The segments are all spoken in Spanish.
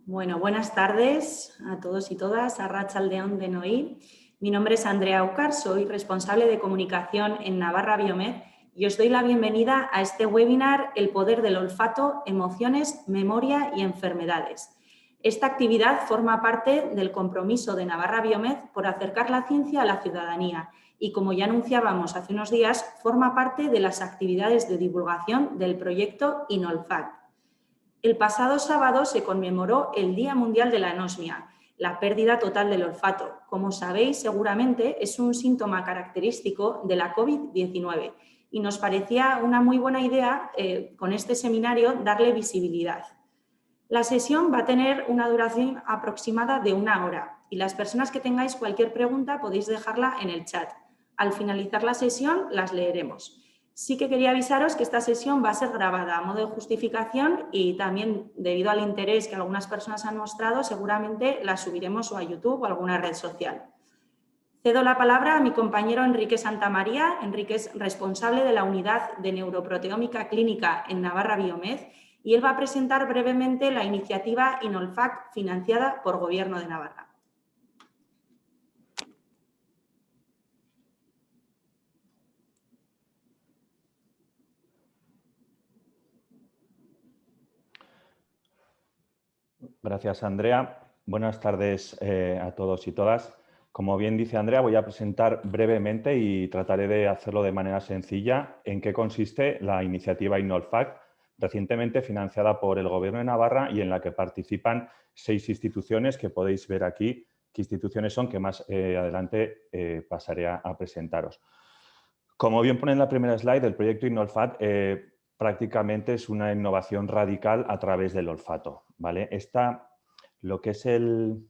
Bueno, buenas tardes a todos y todas, Arratsaldeon denoi. Mi nombre es Andrea Aucar, soy responsable de comunicación en Navarra Biomed y os doy la bienvenida a este webinar El poder del olfato, emociones, memoria y enfermedades. Esta actividad forma parte del compromiso de Navarra Biomed por acercar la ciencia a la ciudadanía y, como ya anunciábamos hace unos días, forma parte de las actividades de divulgación del proyecto INOLFAT. El pasado sábado se conmemoró el Día Mundial de la Anosmia, la pérdida total del olfato. Como sabéis, seguramente es un síntoma característico de la COVID-19 y nos parecía una muy buena idea con este seminario darle visibilidad. La sesión va a tener una duración aproximada de 1 hora y las personas que tengáis cualquier pregunta podéis dejarla en el chat. Al finalizar la sesión las leeremos. Sí que quería avisaros que esta sesión va a ser grabada a modo de justificación y también, debido al interés que algunas personas han mostrado, seguramente la subiremos o a YouTube o a alguna red social. Cedo la palabra a mi compañero Enrique Santamaría. Enrique es responsable de la unidad de neuroproteómica clínica en Navarra Biomed y él va a presentar brevemente la iniciativa INOLFAT financiada por Gobierno de Navarra. Gracias, Andrea. Buenas tardes a todos y todas. Como bien dice Andrea, voy a presentar brevemente y trataré de hacerlo de manera sencilla en qué consiste la iniciativa INOLFAT, recientemente financiada por el Gobierno de Navarra y en la que participan 6 instituciones que podéis ver aquí qué instituciones son, que más adelante pasaré a presentaros. Como bien pone en la primera slide, el proyecto INOLFAT prácticamente es una innovación radical a través del olfato, ¿vale? Lo que es el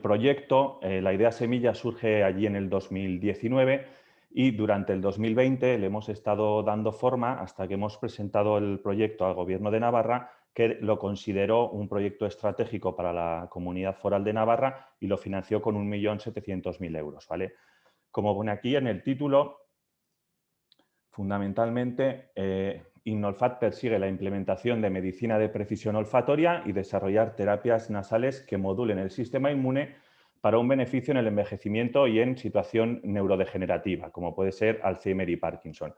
proyecto, la idea semilla surge allí en el 2019 y durante el 2020 le hemos estado dando forma hasta que hemos presentado el proyecto al Gobierno de Navarra, que lo consideró un proyecto estratégico para la Comunidad Foral de Navarra y lo financió con 1.700.000 euros, ¿vale? Como pone aquí en el título, fundamentalmente, INOLFAT persigue la implementación de medicina de precisión olfatoria y desarrollar terapias nasales que modulen el sistema inmune para un beneficio en el envejecimiento y en situación neurodegenerativa, como puede ser Alzheimer y Parkinson.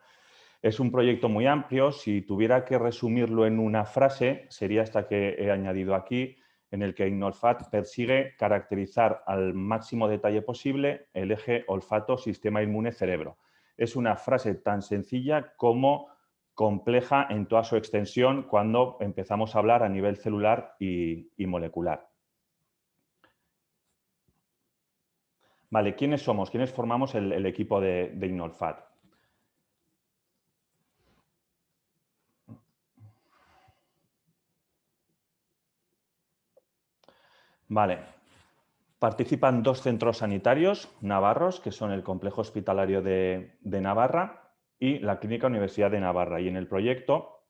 Es un proyecto muy amplio. Si tuviera que resumirlo en una frase, sería esta que he añadido aquí, en el que INOLFAT persigue caracterizar al máximo detalle posible el eje olfato-sistema inmune-cerebro. Es una frase tan sencilla como compleja en toda su extensión cuando empezamos a hablar a nivel celular y molecular. Vale, ¿quiénes somos? ¿Quiénes formamos el equipo de INOLFAT? Vale. Participan 2 centros sanitarios navarros, que son el Complejo Hospitalario de Navarra y la Clínica Universidad de Navarra. Y en el proyecto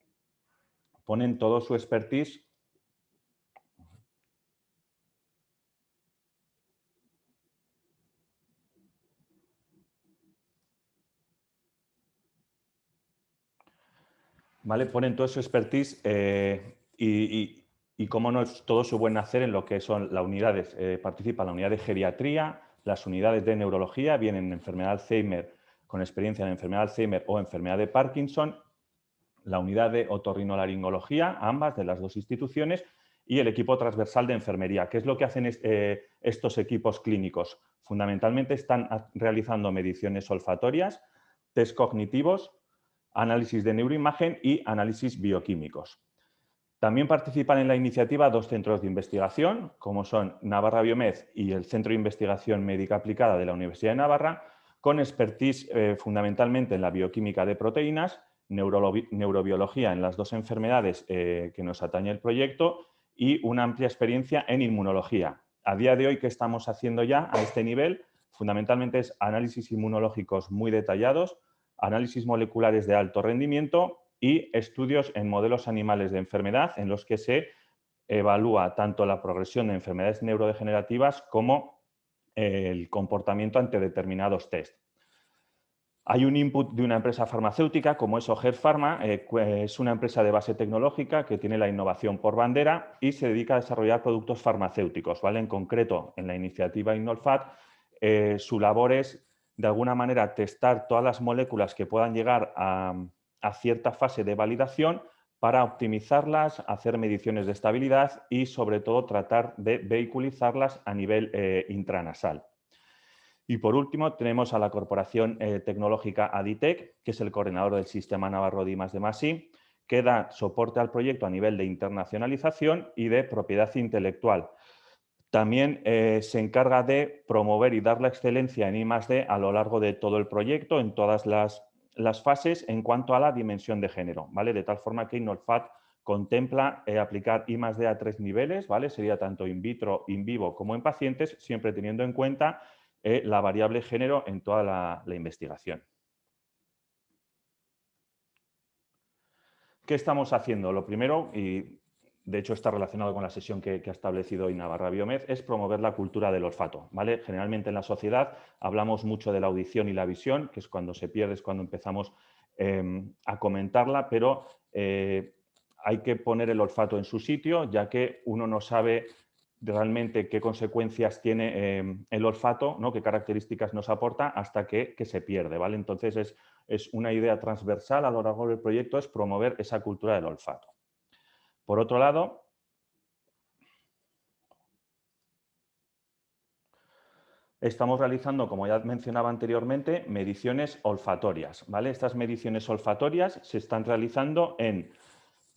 ponen todo su expertise . ¿Vale? Ponen todo su expertise y cómo no, es todo su buen hacer en lo que son las unidades. Participa la unidad de geriatría, las unidades de neurología, bien en enfermedad de Alzheimer, con experiencia en enfermedad de Alzheimer o enfermedad de Parkinson, la unidad de otorrinolaringología, ambas de las 2 instituciones, y el equipo transversal de enfermería. ¿Qué es lo que hacen estos equipos clínicos? Fundamentalmente están realizando mediciones olfatorias, test cognitivos, análisis de neuroimagen y análisis bioquímicos. También participan en la iniciativa 2 centros de investigación, como son Navarra Biomed y el Centro de Investigación Médica Aplicada de la Universidad de Navarra, con expertise fundamentalmente en la bioquímica de proteínas, neurobiología en las 2 enfermedades que nos atañe el proyecto y una amplia experiencia en inmunología. A día de hoy, ¿qué estamos haciendo ya a este nivel? Fundamentalmente es análisis inmunológicos muy detallados, análisis moleculares de alto rendimiento y estudios en modelos animales de enfermedad en los que se evalúa tanto la progresión de enfermedades neurodegenerativas como el comportamiento ante determinados test. Hay un input de una empresa farmacéutica como es Oger Pharma, es una empresa de base tecnológica que tiene la innovación por bandera y se dedica a desarrollar productos farmacéuticos, ¿vale? En concreto, en la iniciativa Innolfat, su labor es, de alguna manera, testar todas las moléculas que puedan llegar a cierta fase de validación para optimizarlas, hacer mediciones de estabilidad y, sobre todo, tratar de vehiculizarlas a nivel intranasal. Y por último, tenemos a la corporación tecnológica Aditec, que es el coordinador del sistema navarro de I+D+I, que da soporte al proyecto a nivel de internacionalización y de propiedad intelectual. También se encarga de promover y dar la excelencia en I+D a lo largo de todo el proyecto, en todas las fases, en cuanto a la dimensión de género, ¿vale? De tal forma que Innolfat contempla aplicar I+D a 3 niveles, ¿vale? Sería tanto in vitro, in vivo como en pacientes, siempre teniendo en cuenta la variable género en toda la investigación. ¿Qué estamos haciendo? Lo primero, y de hecho está relacionado con la sesión que ha establecido hoy Navarra Biomed, es promover la cultura del olfato, ¿vale? Generalmente en la sociedad hablamos mucho de la audición y la visión, que es cuando se pierde, es cuando empezamos a comentarla, pero hay que poner el olfato en su sitio, ya que uno no sabe realmente qué consecuencias tiene el olfato, ¿no? Qué características nos aporta hasta que se pierde, ¿vale? Entonces es una idea transversal a lo largo del proyecto, es promover esa cultura del olfato. Por otro lado, estamos realizando, como ya mencionaba anteriormente, mediciones olfatorias, ¿vale? Estas mediciones olfatorias se están realizando en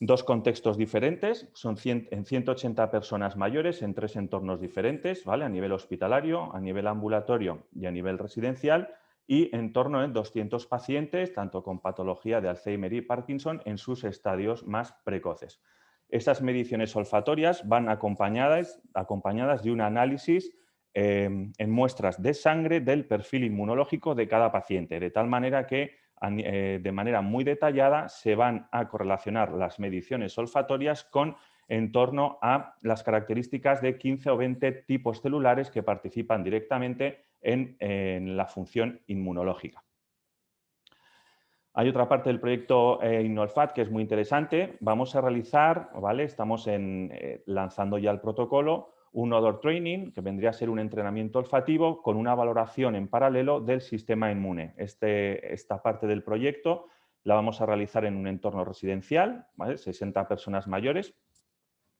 dos contextos diferentes, son en 180 personas mayores en 3 entornos diferentes, ¿vale? A nivel hospitalario, a nivel ambulatorio y a nivel residencial, y en torno a 200 pacientes, tanto con patología de Alzheimer y Parkinson, en sus estadios más precoces. Estas mediciones olfatorias van acompañadas de un análisis en muestras de sangre del perfil inmunológico de cada paciente, de tal manera que de manera muy detallada se van a correlacionar las mediciones olfatorias con en torno a las características de 15 o 20 tipos celulares que participan directamente en la función inmunológica. Hay otra parte del proyecto Innolfat que es muy interesante. Vamos a realizar, ¿vale? Estamos lanzando ya el protocolo, un odor training, que vendría a ser un entrenamiento olfativo con una valoración en paralelo del sistema inmune. Esta parte del proyecto la vamos a realizar en un entorno residencial, ¿vale? 60 personas mayores,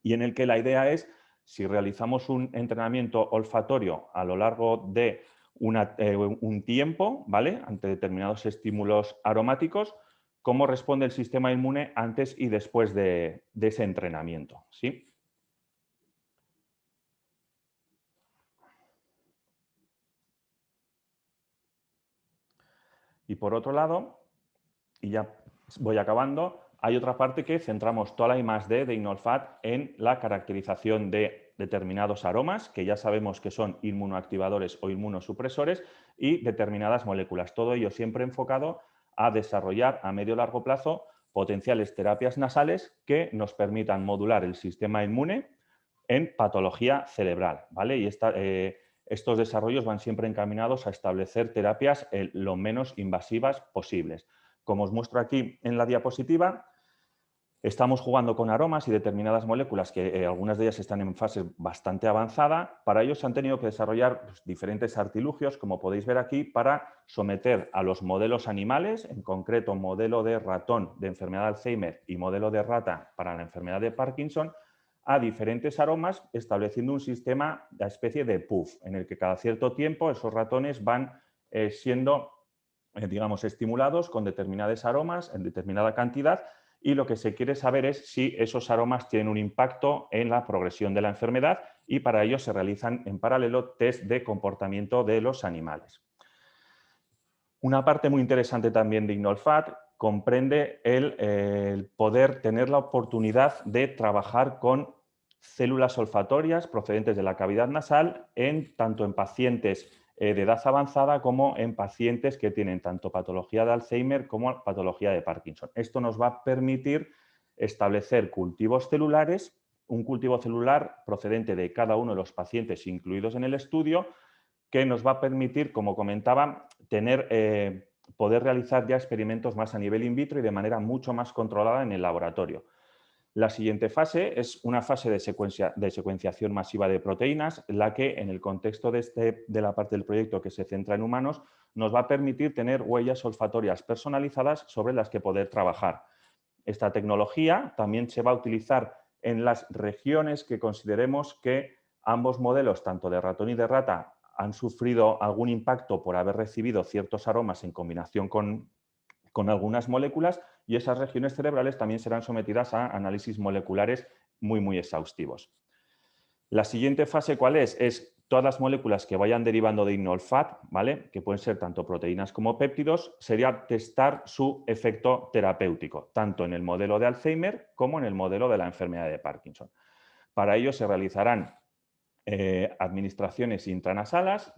y en el que la idea es, si realizamos un entrenamiento olfatorio a lo largo de un tiempo, ¿vale? Ante determinados estímulos aromáticos, cómo responde el sistema inmune antes y después de ese entrenamiento, ¿sí? Y por otro lado, y ya voy acabando, hay otra parte que centramos toda la I+D de Innolfat en la caracterización de determinados aromas, que ya sabemos que son inmunoactivadores o inmunosupresores, y determinadas moléculas. Todo ello siempre enfocado a desarrollar a medio y largo plazo potenciales terapias nasales que nos permitan modular el sistema inmune en patología cerebral, ¿vale? Y estos desarrollos van siempre encaminados a establecer terapias lo menos invasivas posibles. Como os muestro aquí en la diapositiva, estamos jugando con aromas y determinadas moléculas que algunas de ellas están en fase bastante avanzada. Para ello se han tenido que desarrollar diferentes artilugios, como podéis ver aquí, para someter a los modelos animales, en concreto modelo de ratón de enfermedad de Alzheimer y modelo de rata para la enfermedad de Parkinson, a diferentes aromas, estableciendo un sistema, de especie de puff, en el que cada cierto tiempo esos ratones van siendo digamos, estimulados con determinados aromas en determinada cantidad, y lo que se quiere saber es si esos aromas tienen un impacto en la progresión de la enfermedad, y para ello se realizan en paralelo test de comportamiento de los animales. Una parte muy interesante también de Innolfat comprende el poder tener la oportunidad de trabajar con células olfatorias procedentes de la cavidad nasal tanto en pacientes de edad avanzada como en pacientes que tienen tanto patología de Alzheimer como patología de Parkinson. Esto nos va a permitir establecer cultivos celulares, un cultivo celular procedente de cada uno de los pacientes incluidos en el estudio, que nos va a permitir, como comentaba, tener poder realizar ya experimentos más a nivel in vitro y de manera mucho más controlada en el laboratorio. La siguiente fase es una fase de secuenciación masiva de proteínas, la que en el contexto de la parte del proyecto que se centra en humanos nos va a permitir tener huellas olfatorias personalizadas sobre las que poder trabajar. Esta tecnología también se va a utilizar en las regiones que consideremos que ambos modelos, tanto de ratón y de rata, han sufrido algún impacto por haber recibido ciertos aromas en combinación con algunas moléculas, y esas regiones cerebrales también serán sometidas a análisis moleculares muy exhaustivos. La siguiente fase, ¿cuál es? Es todas las moléculas que vayan derivando de INNOLFAT, ¿vale? Que pueden ser tanto proteínas como péptidos, sería testar su efecto terapéutico, tanto en el modelo de Alzheimer como en el modelo de la enfermedad de Parkinson. Para ello se realizarán administraciones intranasales,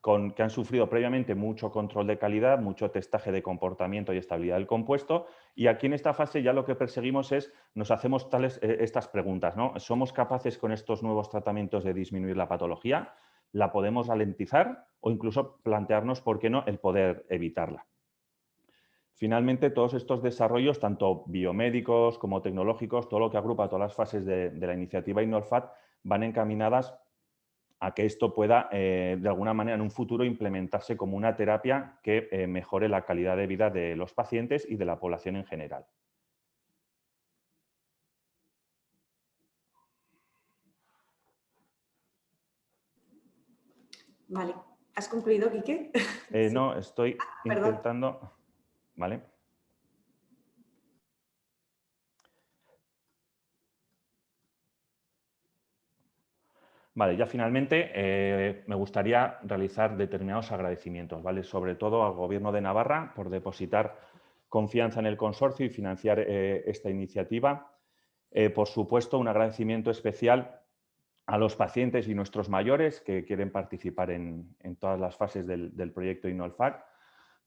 que han sufrido previamente mucho control de calidad, mucho testaje de comportamiento y estabilidad del compuesto, y aquí en esta fase ya lo que perseguimos es, nos hacemos estas preguntas, ¿no? ¿Somos capaces con estos nuevos tratamientos de disminuir la patología? ¿La podemos ralentizar? O incluso plantearnos, ¿por qué no?, el poder evitarla. Finalmente, todos estos desarrollos, tanto biomédicos como tecnológicos, todo lo que agrupa todas las fases de la iniciativa INNOLFAT, van encaminadas a que esto pueda, de alguna manera, en un futuro implementarse como una terapia que mejore la calidad de vida de los pacientes y de la población en general. Vale. ¿Has concluido, Quique? Sí. No, estoy Perdón. intentando... ¿Vale? Vale, ya finalmente me gustaría realizar determinados agradecimientos, ¿vale? Sobre todo al Gobierno de Navarra por depositar confianza en el consorcio y financiar esta iniciativa. Por supuesto, un agradecimiento especial a los pacientes y nuestros mayores que quieren participar en todas las fases del proyecto INNOLFAT.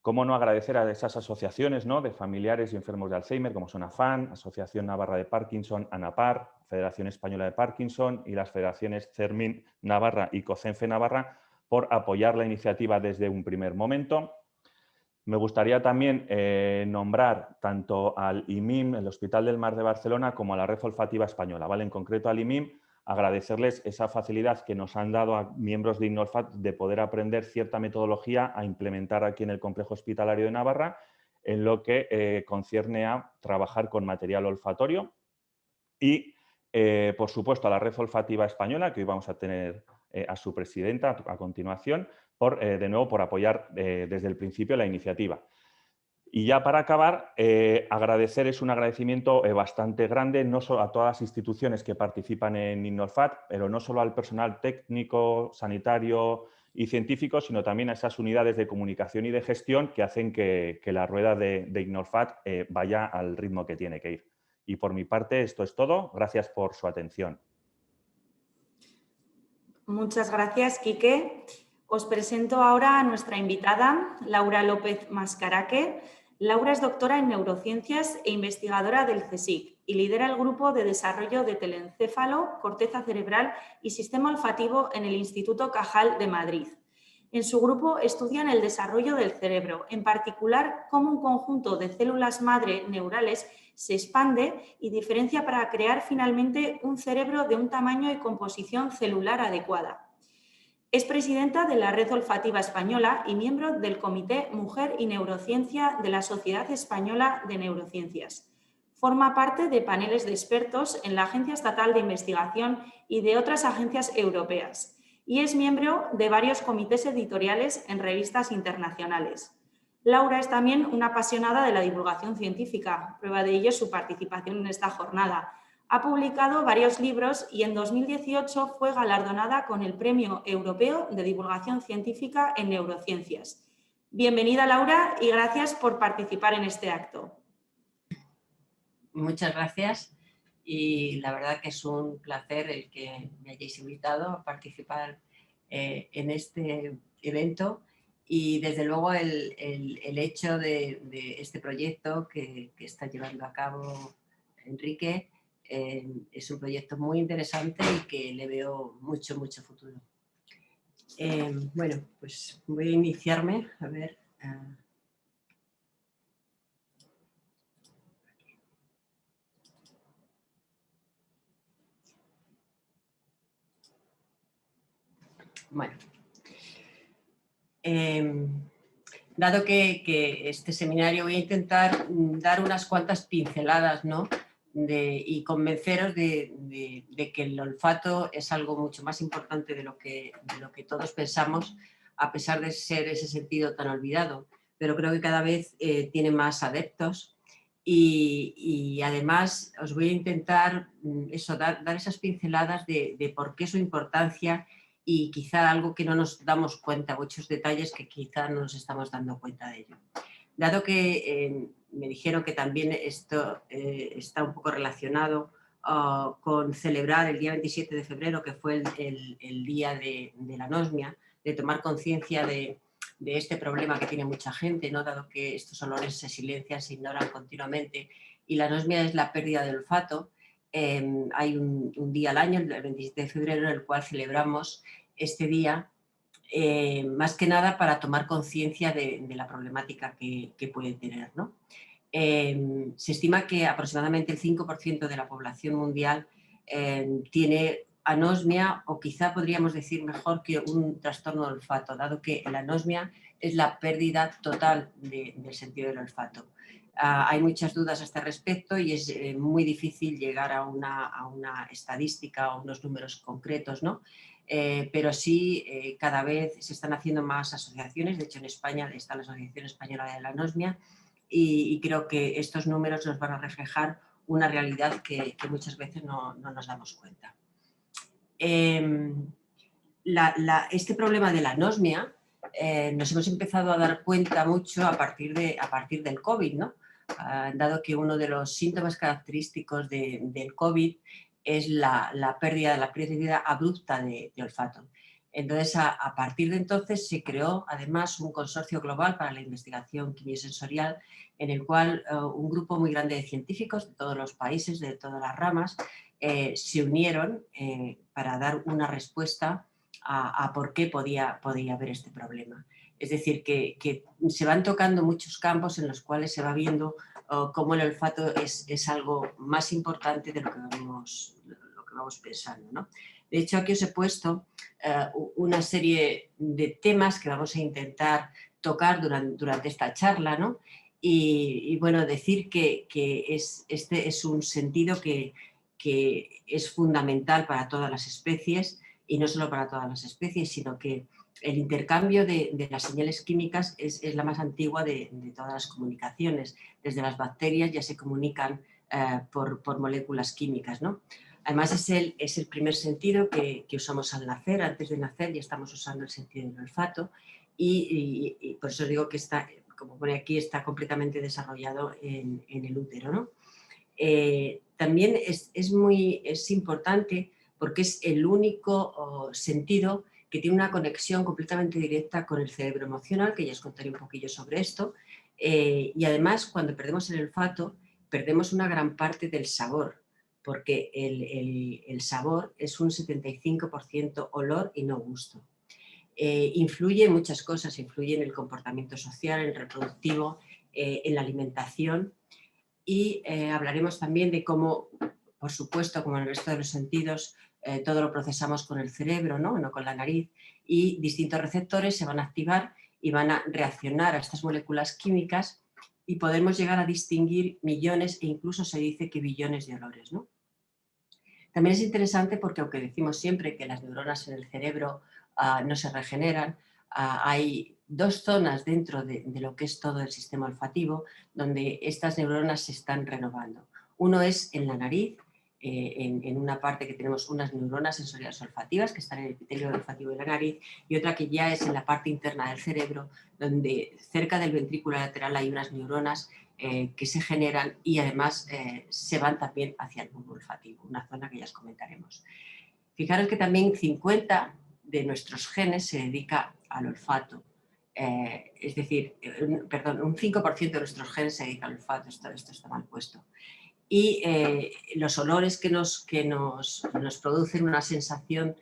Cómo no agradecer a esas asociaciones, ¿no?, de familiares y enfermos de Alzheimer, como son AFAN, Asociación Navarra de Parkinson, ANAPAR, Federación Española de Parkinson y las federaciones CERMIN Navarra y COCENFE Navarra, por apoyar la iniciativa desde un primer momento. Me gustaría también nombrar tanto al IMIM, el Hospital del Mar de Barcelona, como a la Red Olfativa Española, ¿vale? En concreto al IMIM, agradecerles esa facilidad que nos han dado a miembros de INNOLFAT de poder aprender cierta metodología a implementar aquí en el Complejo Hospitalario de Navarra en lo que concierne a trabajar con material olfatorio. Y, por supuesto, a la Red Olfativa Española, que hoy vamos a tener a su presidenta a continuación, de nuevo por apoyar desde el principio la iniciativa. Y ya para acabar, agradecer, es un agradecimiento bastante grande, no solo a todas las instituciones que participan en INNOLFAT, pero no solo al personal técnico, sanitario y científico, sino también a esas unidades de comunicación y de gestión que hacen que la rueda de INNOLFAT vaya al ritmo que tiene que ir. Y por mi parte, esto es todo. Gracias por su atención. Muchas gracias, Quique. Os presento ahora a nuestra invitada, Laura López Mascaraque. Laura es doctora en neurociencias e investigadora del CSIC y lidera el grupo de desarrollo de telencéfalo, corteza cerebral y sistema olfativo en el Instituto Cajal de Madrid. En su grupo estudian el desarrollo del cerebro, en particular cómo un conjunto de células madre neurales se expande y diferencia para crear finalmente un cerebro de un tamaño y composición celular adecuada. Es presidenta de la Red Olfativa Española y miembro del Comité Mujer y Neurociencia de la Sociedad Española de Neurociencias. Forma parte de paneles de expertos en la Agencia Estatal de Investigación y de otras agencias europeas y es miembro de varios comités editoriales en revistas internacionales. Laura es también una apasionada de la divulgación científica, prueba de ello es su participación en esta jornada. Ha publicado varios libros y en 2018 fue galardonada con el Premio Europeo de Divulgación Científica en Neurociencias. Bienvenida, Laura, y gracias por participar en este acto. Muchas gracias y la verdad que es un placer el que me hayáis invitado a participar en este evento y desde luego el hecho de este proyecto que está llevando a cabo Enrique es un proyecto muy interesante y que le veo mucho futuro. Bueno, pues voy a iniciarme. A ver. Bueno. Dado que este seminario voy a intentar dar unas cuantas pinceladas, ¿no? Y convenceros de que el olfato es algo mucho más importante de lo que todos pensamos, a pesar de ser ese sentido tan olvidado. Pero creo que cada vez tiene más adeptos y además os voy a intentar dar esas pinceladas de por qué su importancia y quizá algo que no nos damos cuenta, muchos detalles que quizá no nos estamos dando cuenta de ello. Dado que me dijeron que también esto está un poco relacionado con celebrar el día 27 de febrero, que fue el día de la anosmia, de tomar conciencia de este problema que tiene mucha gente, ¿no? Dado que estos olores se silencian, se ignoran continuamente, y la anosmia es la pérdida del olfato. Hay un día al año, el 27 de febrero, en el cual celebramos este día, más que nada para tomar conciencia de la problemática que puede tener, ¿no? Se estima que aproximadamente el 5% de la población mundial tiene anosmia, o quizá podríamos decir mejor que un trastorno de olfato, dado que la anosmia es la pérdida total del sentido del olfato. Hay muchas dudas a este respecto y es muy difícil llegar a una estadística o unos números concretos, ¿no? Pero sí, cada vez se están haciendo más asociaciones. De hecho, en España está la Asociación Española de la Anosmia y creo que estos números nos van a reflejar una realidad que muchas veces no nos damos cuenta. Este problema de la anosmia nos hemos empezado a dar cuenta mucho a partir del COVID, ¿no? Dado que uno de los síntomas característicos del COVID es la pérdida abrupta de olfato. Entonces, a partir de entonces se creó además un consorcio global para la investigación quimiosensorial, en el cual un grupo muy grande de científicos de todos los países, de todas las ramas, se unieron para dar una respuesta a por qué podía haber este problema. Es decir, que se van tocando muchos campos en los cuales se va viendo cómo el olfato es algo más importante de lo que vamos pensando, ¿no? De hecho, aquí os he puesto una serie de temas que vamos a intentar tocar durante esta charla, ¿no? Y bueno, decir que este es un sentido que es fundamental para todas las especies, y no solo para todas las especies, sino que el intercambio de las señales químicas es la más antigua de todas las comunicaciones. Desde las bacterias ya se comunican por moléculas químicas, ¿no? Además es el primer sentido que usamos al nacer. Antes de nacer ya estamos usando el sentido del olfato y por eso digo que está, como pone aquí, está completamente desarrollado en el útero, ¿no? También es importante porque es el único sentido que tiene una conexión completamente directa con el cerebro emocional, que ya os contaré un poquillo sobre esto, y además cuando perdemos el olfato perdemos una gran parte del sabor, porque el sabor es un 75% olor y no gusto. Influye en muchas cosas, influye en el comportamiento social, en el reproductivo, en la alimentación. Y hablaremos también de cómo, por supuesto, como en el resto de los sentidos, todo lo procesamos con el cerebro, ¿no? No con la nariz, y distintos receptores se van a activar y van a reaccionar a estas moléculas químicas y podemos llegar a distinguir millones e incluso se dice que billones de olores, ¿no? También es interesante porque, aunque decimos siempre que las neuronas en el cerebro no se regeneran, hay dos zonas dentro de lo que es todo el sistema olfativo donde estas neuronas se están renovando. Uno es en la nariz, en una parte que tenemos unas neuronas sensoriales olfativas que están en el epitelio olfativo de la nariz, y otra que ya es en la parte interna del cerebro, donde cerca del ventrículo lateral hay unas neuronas que se generan y además se van también hacia el bulbo olfativo, una zona que ya os comentaremos. Fijaros que también 50 de nuestros genes se dedica al olfato, es decir, un 5% de nuestros genes se dedica al olfato, esto está mal puesto. Y los olores que nos producen una sensación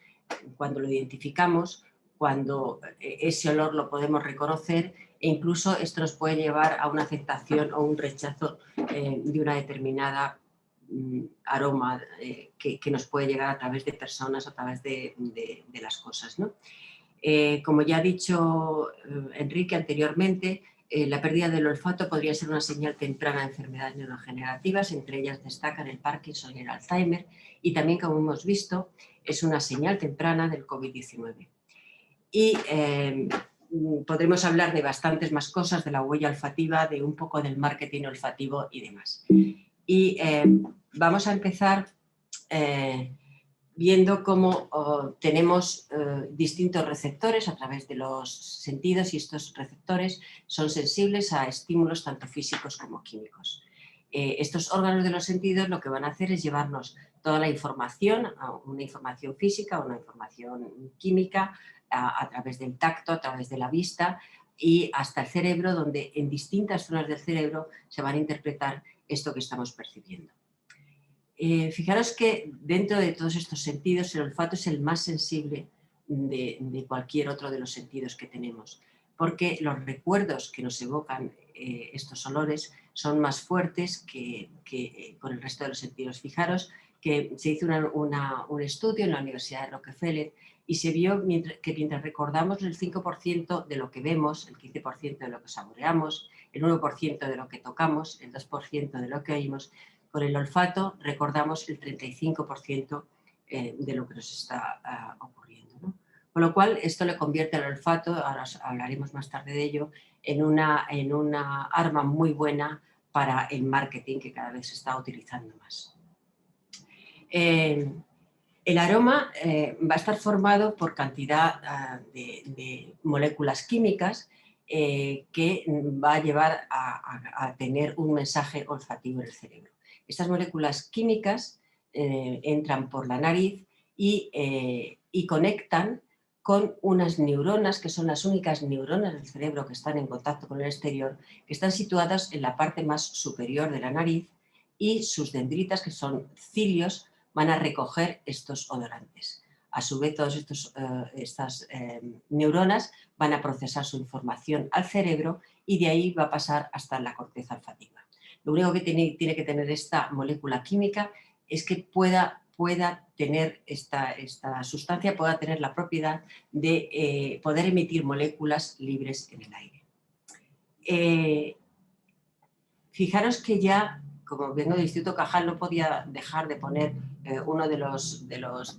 cuando lo identificamos, cuando ese olor lo podemos reconocer, e incluso esto nos puede llevar a una aceptación o un rechazo de una determinada aroma que nos puede llegar a través de personas, a través de las cosas, ¿no? Como ya ha dicho Enrique anteriormente, la pérdida del olfato podría ser una señal temprana de enfermedades neurodegenerativas, entre ellas destacan el Parkinson y el Alzheimer, y también, como hemos visto, es una señal temprana del COVID-19. Y podremos hablar de bastantes más cosas, de la huella olfativa, de un poco del marketing olfativo y demás. Y vamos a empezar viendo cómo tenemos distintos receptores a través de los sentidos, y estos receptores son sensibles a estímulos tanto físicos como químicos. Estos órganos de los sentidos lo que van a hacer es llevarnos toda la información, una información física, una información química, a través del tacto, a través de la vista y hasta el cerebro, donde en distintas zonas del cerebro se van a interpretar esto que estamos percibiendo. Fijaros que dentro de todos estos sentidos el olfato es el más sensible de cualquier otro de los sentidos que tenemos, porque los recuerdos que nos evocan estos olores son más fuertes que con el resto de los sentidos. Fijaros que se hizo un estudio en la Universidad de Rockefeller y se vio que mientras recordamos el 5% de lo que vemos, el 15% de lo que saboreamos, el 1% de lo que tocamos, el 2% de lo que oímos, con el olfato recordamos el 35% de lo que nos está ocurriendo, ¿no? Con lo cual esto le convierte al olfato, ahora hablaremos más tarde de ello, en una arma muy buena para el marketing que cada vez se está utilizando más. El aroma va a estar formado por cantidad de moléculas químicas que va a llevar a tener un mensaje olfativo en el cerebro. Estas moléculas químicas entran por la nariz y conectan con unas neuronas, que son las únicas neuronas del cerebro que están en contacto con el exterior, que están situadas en la parte más superior de la nariz, y sus dendritas, que son cilios, van a recoger estos odorantes. A su vez, todas estas neuronas van a procesar su información al cerebro y de ahí va a pasar hasta la corteza olfativa. Lo único que tiene que tener esta molécula química es que pueda tener esta sustancia, pueda tener la propiedad de poder emitir moléculas libres en el aire. Fijaros que ya, como vengo del Instituto Cajal, no podía dejar de poner uno de los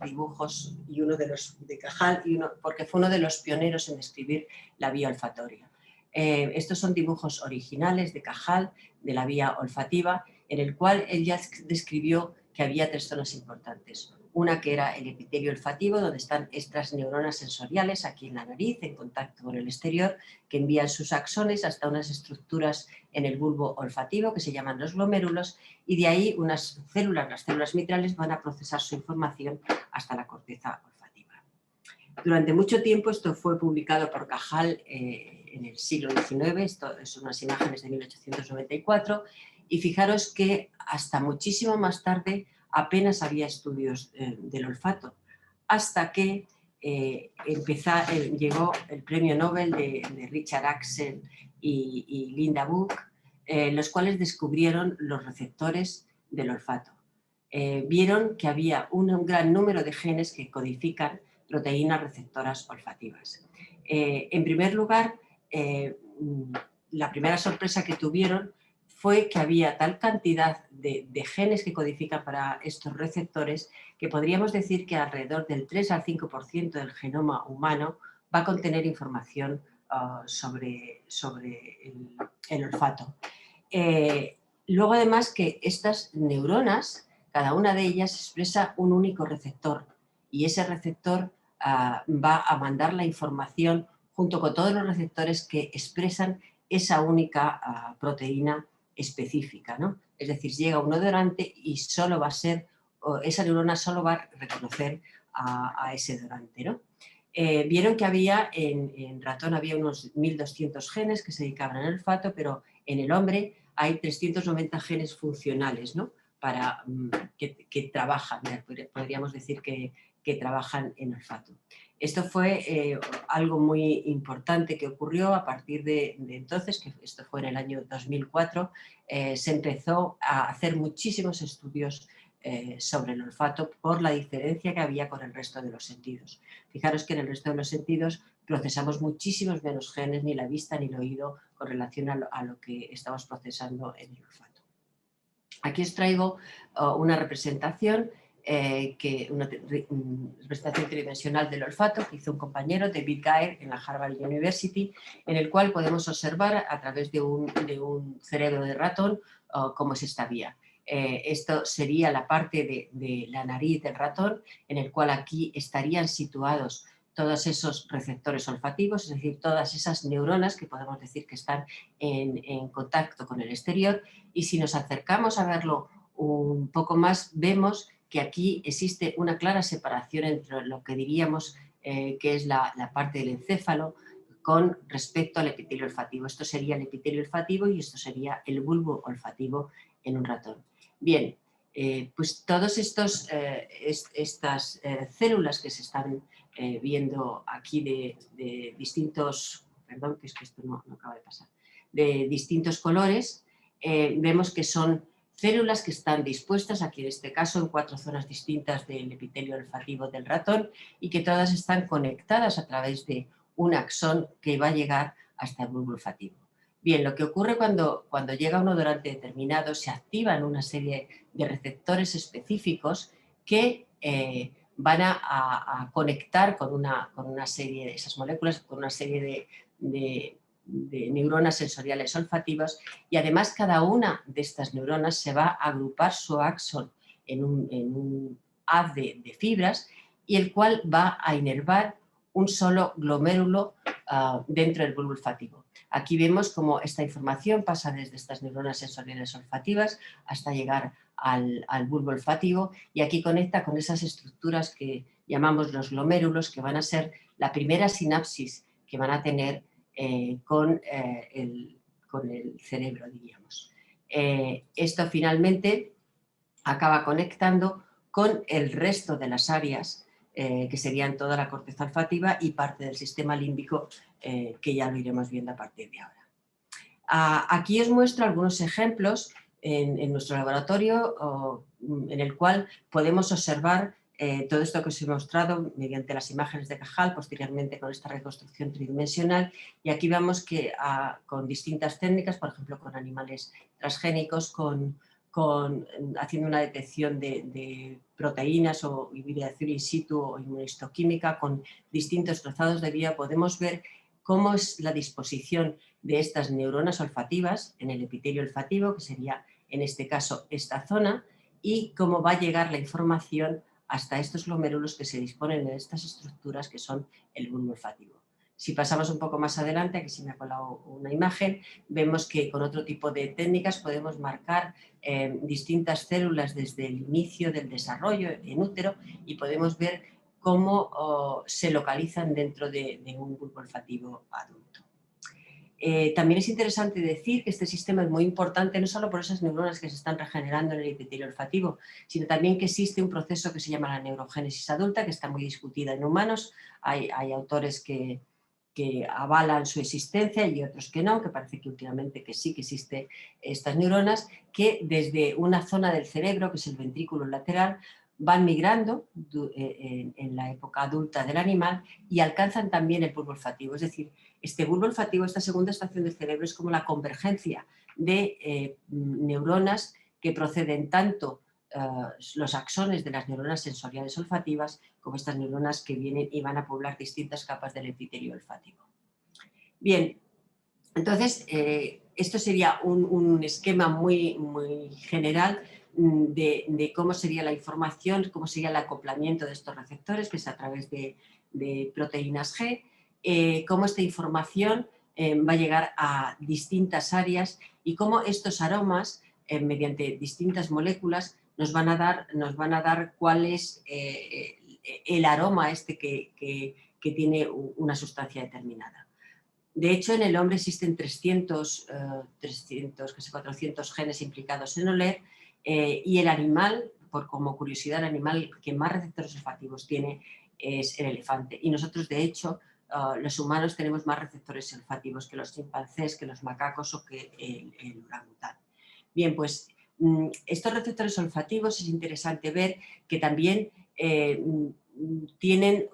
dibujos y uno de Cajal, porque fue uno de los pioneros en describir la vía olfatoria. Estos son dibujos originales de Cajal, de la vía olfativa, en el cual él ya describió que había tres zonas importantes. Una que era el epitelio olfativo, donde están estas neuronas sensoriales aquí en la nariz, en contacto con el exterior, que envían sus axones hasta unas estructuras en el bulbo olfativo que se llaman los glomérulos, y de ahí unas células, las células mitrales, van a procesar su información hasta la corteza olfativa. Durante mucho tiempo esto fue publicado por Cajal en el siglo XIX, esto son unas imágenes de 1894, y fijaros que hasta muchísimo más tarde apenas había estudios del olfato, hasta que llegó el premio Nobel de Richard Axel y Linda Book, los cuales descubrieron los receptores del olfato. Vieron que había un gran número de genes que codifican proteínas receptoras olfativas. En primer lugar, la primera sorpresa que tuvieron fue que había tal cantidad de genes que codifican para estos receptores que podríamos decir que alrededor del 3 al 5% del genoma humano va a contener información sobre el olfato. Luego, además, que estas neuronas, cada una de ellas expresa un único receptor, y ese receptor va a mandar la información junto con todos los receptores que expresan esa única proteína específica, ¿no? Es decir, llega un odorante y solo va a ser, esa neurona solo va a reconocer a ese odorante, ¿no? Vieron que había en ratón había unos 1200 genes que se dedicaban al olfato, pero en el hombre hay 390 genes funcionales, ¿no? Que trabajan, podríamos decir que trabajan en olfato. Esto fue algo muy importante que ocurrió a partir de entonces, que esto fue en el año 2004, se empezó a hacer muchísimos estudios sobre el olfato por la diferencia que había con el resto de los sentidos. Fijaros que en el resto de los sentidos procesamos muchísimos menos genes, ni la vista ni el oído, con relación a lo que estamos procesando en el olfato. Aquí os traigo una representación una representación tridimensional del olfato que hizo un compañero, David Geyer, en la Harvard University, en el cual podemos observar a través de un cerebro de ratón cómo es esta vía. Esto sería la parte de la nariz del ratón, en el cual aquí estarían situados todos esos receptores olfativos, es decir, todas esas neuronas que podemos decir que están en contacto con el exterior, y si nos acercamos a verlo un poco más, vemos que aquí existe una clara separación entre lo que diríamos que es la parte del encéfalo con respecto al epitelio olfativo. Esto sería el epitelio olfativo y esto sería el bulbo olfativo en un ratón. Bien, pues todas estas células que se están viendo aquí de distintos, perdón, que es que esto no acaba de pasar, de distintos colores, vemos que son células que están dispuestas, aquí en este caso, en 4 zonas distintas del epitelio olfativo del ratón y que todas están conectadas a través de un axón que va a llegar hasta el bulbo olfativo. Bien, lo que ocurre cuando llega un odorante determinado, se activan una serie de receptores específicos que van a conectar con una serie de esas moléculas, con una serie de neuronas sensoriales olfativas, y además cada una de estas neuronas se va a agrupar su axón en un haz de fibras, y el cual va a inervar un solo glomérulo dentro del bulbo olfativo. Aquí vemos cómo esta información pasa desde estas neuronas sensoriales olfativas hasta llegar al bulbo olfativo, y aquí conecta con esas estructuras que llamamos los glomérulos, que van a ser la primera sinapsis que van a tener con el cerebro, diríamos. Esto finalmente acaba conectando con el resto de las áreas que serían toda la corteza olfativa y parte del sistema límbico, que ya lo iremos viendo a partir de ahora. Aquí os muestro algunos ejemplos en nuestro laboratorio en el cual podemos observar todo esto que os he mostrado mediante las imágenes de Cajal, posteriormente con esta reconstrucción tridimensional, y aquí vemos que con distintas técnicas, por ejemplo con animales transgénicos, haciendo una detección de proteínas o hibridación in situ o inmunohistoquímica con distintos trazados de vía, podemos ver cómo es la disposición de estas neuronas olfativas en el epitelio olfativo, que sería en este caso esta zona, y cómo va a llegar la información hasta estos glomérulos que se disponen en estas estructuras que son el bulbo olfativo. Si pasamos un poco más adelante, aquí se me ha colado una imagen, vemos que con otro tipo de técnicas podemos marcar distintas células desde el inicio del desarrollo en útero, y podemos ver cómo se localizan dentro de un bulbo olfativo adulto. También es interesante decir que este sistema es muy importante no solo por esas neuronas que se están regenerando en el epitelio olfativo, sino también que existe un proceso que se llama la neurogénesis adulta, que está muy discutida en humanos. Hay autores que avalan su existencia y otros que no, que parece que últimamente que sí que existen estas neuronas, que desde una zona del cerebro, que es el ventrículo lateral, van migrando en la época adulta del animal y alcanzan también el bulbo olfativo. Es decir, este bulbo olfativo, esta segunda estación del cerebro, es como la convergencia de neuronas que proceden tanto los axones de las neuronas sensoriales olfativas como estas neuronas que vienen y van a poblar distintas capas del epitelio olfativo. Bien, entonces esto sería un esquema muy general de cómo sería la información, cómo sería el acoplamiento de estos receptores, que es a través de proteínas G, cómo esta información va a llegar a distintas áreas y cómo estos aromas, mediante distintas moléculas, nos van a dar cuál es el aroma que tiene una sustancia determinada. De hecho, en el hombre existen 400 genes implicados en oler, y el animal, como curiosidad, el animal que más receptores olfativos tiene es el elefante. Y nosotros, de hecho, los humanos tenemos más receptores olfativos que los chimpancés, que los macacos o que el orangután. Bien, pues estos receptores olfativos es interesante ver que también tienen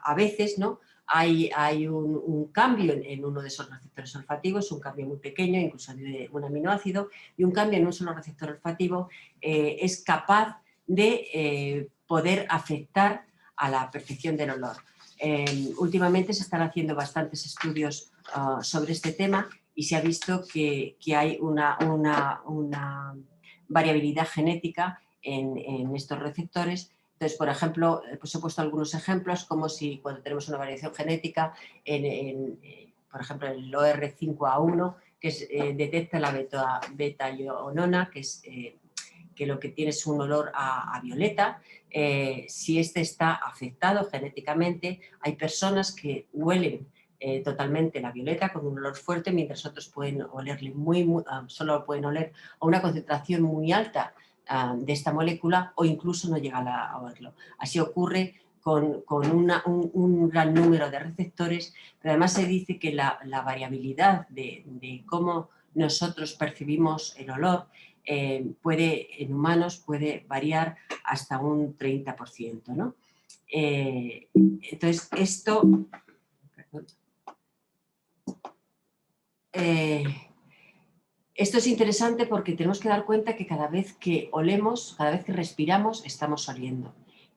a veces, ¿no? Hay un cambio en uno de esos receptores olfativos, un cambio muy pequeño, incluso de un aminoácido, y un cambio en un solo receptor olfativo es capaz de poder afectar a la percepción del olor. Últimamente se están haciendo bastantes estudios sobre este tema y se ha visto que hay una variabilidad genética en estos receptores. Entonces, por ejemplo, pues he puesto algunos ejemplos, como si cuando tenemos una variación genética, por ejemplo, el OR5A1, que detecta la beta-ionona, que lo que tiene es un olor a violeta. Si este está afectado genéticamente, hay personas que huelen totalmente la violeta con un olor fuerte, mientras otros pueden olerle solo pueden oler a una concentración muy alta de esta molécula o incluso no llegan a olerlo. Así ocurre con un gran número de receptores, pero además se dice que la variabilidad de cómo nosotros percibimos el olor en humanos puede variar hasta un 30%, ¿no? Entonces, esto es interesante porque tenemos que dar cuenta que cada vez que olemos, cada vez que respiramos, estamos oliendo.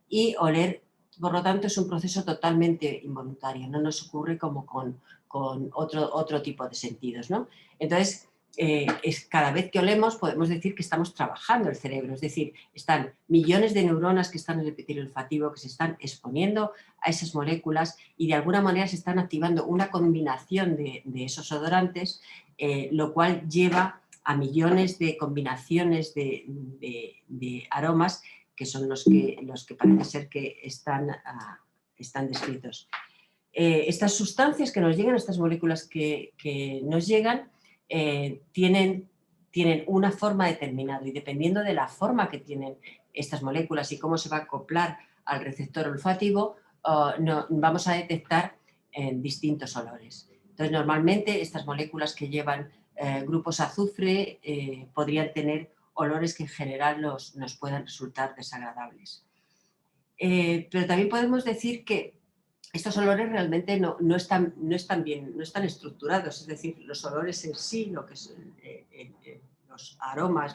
Y oler, por lo tanto, es un proceso totalmente involuntario, no nos ocurre como con otro tipo de sentidos, ¿no? Entonces, cada vez que olemos podemos decir que estamos trabajando el cerebro, es decir, están millones de neuronas que están en el epitelio olfativo que se están exponiendo a esas moléculas y de alguna manera se están activando una combinación de esos odorantes, lo cual lleva a millones de combinaciones de aromas que son los que parece ser que están descritos. Estas sustancias que nos llegan, estas moléculas que nos llegan, tienen una forma determinada y dependiendo de la forma que tienen estas moléculas y cómo se va a acoplar al receptor olfativo, vamos a detectar distintos olores. Entonces, normalmente estas moléculas que llevan grupos azufre podrían tener olores que en general nos puedan resultar desagradables. Pero también podemos decir que estos olores realmente no están estructurados, es decir, los olores en sí, lo que son los aromas,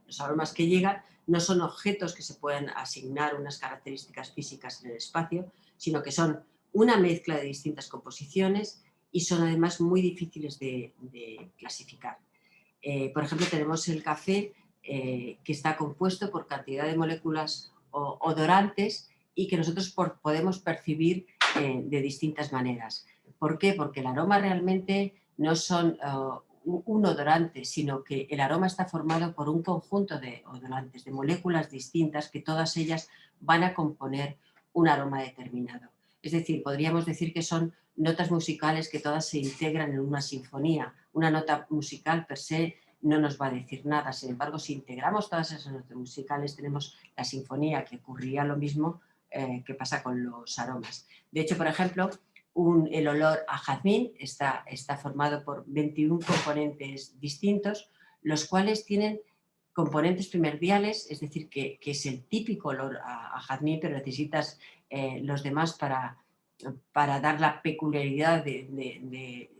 los aromas que llegan, no son objetos que se puedan asignar unas características físicas en el espacio, sino que son una mezcla de distintas composiciones y son además muy difíciles de clasificar. Por ejemplo, tenemos el café que está compuesto por cantidad de moléculas odorantes y que nosotros podemos percibir de distintas maneras. ¿Por qué? Porque el aroma realmente no son un odorante, sino que el aroma está formado por un conjunto de odorantes, de moléculas distintas que todas ellas van a componer un aroma determinado. Es decir, podríamos decir que son notas musicales que todas se integran en una sinfonía. Una nota musical per se no nos va a decir nada, sin embargo, si integramos todas esas notas musicales tenemos la sinfonía, que ocurriría lo mismo que pasa con los aromas. De hecho, por ejemplo, el olor a jazmín está formado por 21 componentes distintos, los cuales tienen componentes primordiales, es decir, que es el típico olor a jazmín, pero necesitas los demás para dar la peculiaridad de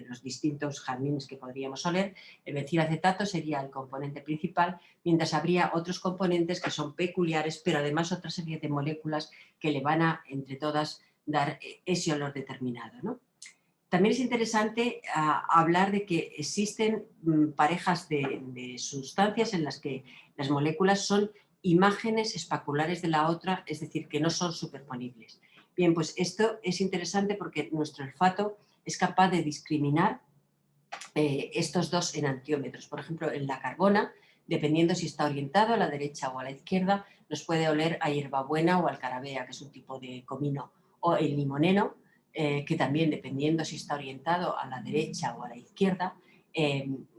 los distintos jazmines que podríamos oler. El metilacetato sería el componente principal, mientras habría otros componentes que son peculiares, pero además otra serie de moléculas que le van a, entre todas, dar ese olor determinado, ¿no? También es interesante hablar de que existen parejas de sustancias en las que las moléculas son imágenes espaculares de la otra, es decir, que no son superponibles. Bien, pues esto es interesante porque nuestro olfato es capaz de discriminar estos dos enantiómetros. Por ejemplo, en la carbona, dependiendo si está orientado a la derecha o a la izquierda, nos puede oler a hierbabuena o alcarabea, que es un tipo de comino, o el limoneno, que también, dependiendo si está orientado a la derecha o a la izquierda,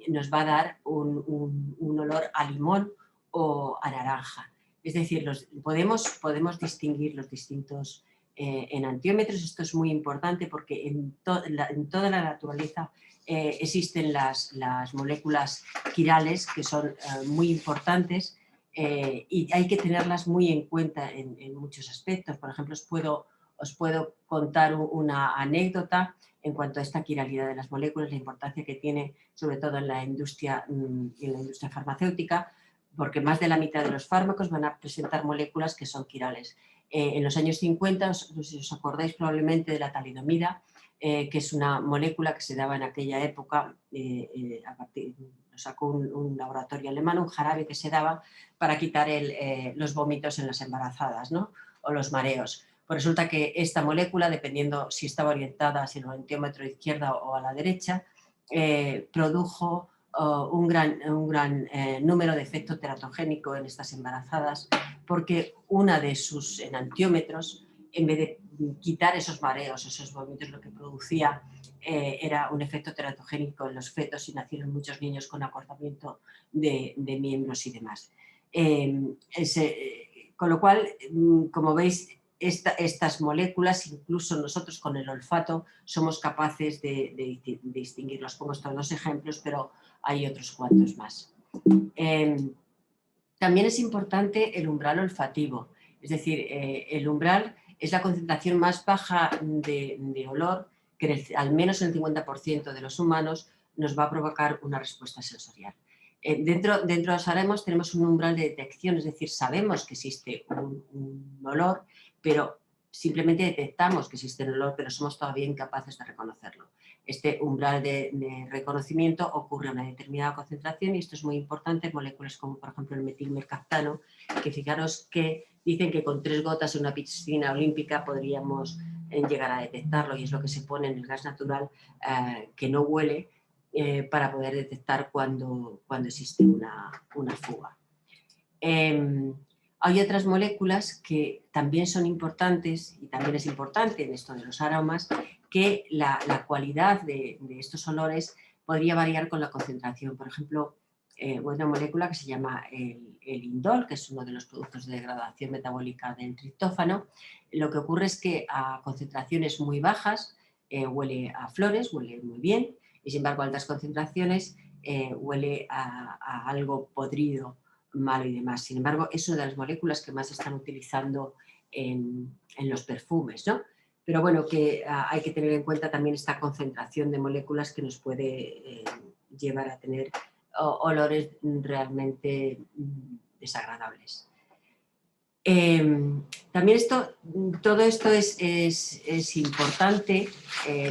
nos va a dar un olor a limón o a naranja. Es decir, podemos distinguir los distintos enantiómetros. Esto es muy importante porque en toda la naturaleza existen las moléculas quirales que son muy importantes y hay que tenerlas muy en cuenta en muchos aspectos. Por ejemplo, os puedo contar una anécdota en cuanto a esta quiralidad de las moléculas, la importancia que tiene sobre todo en la industria farmacéutica, porque más de la mitad de los fármacos van a presentar moléculas que son quirales. En los años 50, os acordáis probablemente de la talidomida, que es una molécula que se daba en aquella época, lo sacó un laboratorio alemán, un jarabe que se daba para quitar los vómitos en las embarazadas, ¿no? O los mareos. Pues resulta que esta molécula, dependiendo si estaba orientada hacia el enantiómetro izquierda o a la derecha, produjo un gran número de efecto teratogénico en estas embarazadas, porque una de sus enantiómetros, en vez de quitar esos mareos, esos vómitos, lo que producía era un efecto teratogénico en los fetos y nacieron muchos niños con acortamiento de miembros y demás. Con lo cual, como veis, estas moléculas, incluso nosotros con el olfato, somos capaces de distinguirlos. Pongo estos dos ejemplos, pero hay otros cuantos más. También es importante el umbral olfativo, es decir, el umbral es la concentración más baja de olor que al menos en el 50% de los humanos nos va a provocar una respuesta sensorial. Dentro de los aremos tenemos un umbral de detección, es decir, sabemos que existe un olor, pero simplemente detectamos que existe el olor, pero somos todavía incapaces de reconocerlo. Este umbral de reconocimiento ocurre a una determinada concentración y esto es muy importante en moléculas como por ejemplo el metilmercaptano, que fijaros que dicen que con 3 gotas en una piscina olímpica podríamos llegar a detectarlo y es lo que se pone en el gas natural que no huele para poder detectar cuando existe una fuga. Hay otras moléculas que también son importantes y también es importante en esto de los aromas que la cualidad de estos olores podría variar con la concentración. Por ejemplo, una molécula que se llama el indol, que es uno de los productos de degradación metabólica del triptófano. Lo que ocurre es que a concentraciones muy bajas huele a flores, huele muy bien, y sin embargo a altas concentraciones huele a algo podrido, malo y demás. Sin embargo, es una de las moléculas que más se están utilizando en los perfumes, ¿no? Pero bueno, que hay que tener en cuenta también esta concentración de moléculas que nos puede llevar a tener olores realmente desagradables. También todo esto es importante,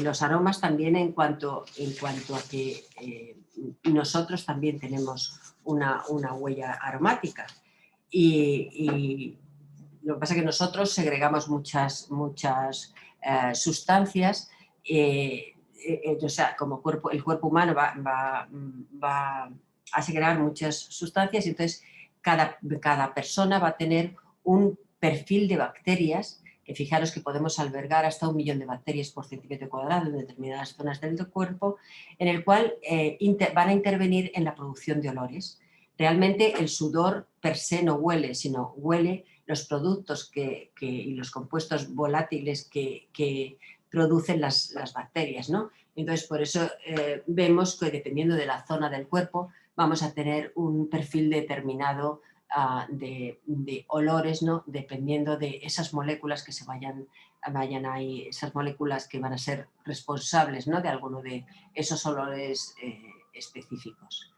los aromas también en cuanto a que nosotros también tenemos una huella aromática y lo que pasa es que nosotros segregamos muchas sustancias, o sea, como el cuerpo humano va a segregar muchas sustancias y entonces cada persona va a tener un perfil de bacterias, que fijaros que podemos albergar hasta 1 millón de bacterias por centímetro cuadrado en determinadas zonas del cuerpo, en el cual van a intervenir en la producción de olores. Realmente el sudor per se no huele, sino huele los productos y los compuestos volátiles que producen las bacterias, ¿no? Entonces, por eso vemos que dependiendo de la zona del cuerpo vamos a tener un perfil determinado de olores, ¿no? Dependiendo de esas moléculas que se vayan ahí, esas moléculas que van a ser responsables, ¿no? De alguno de esos olores específicos.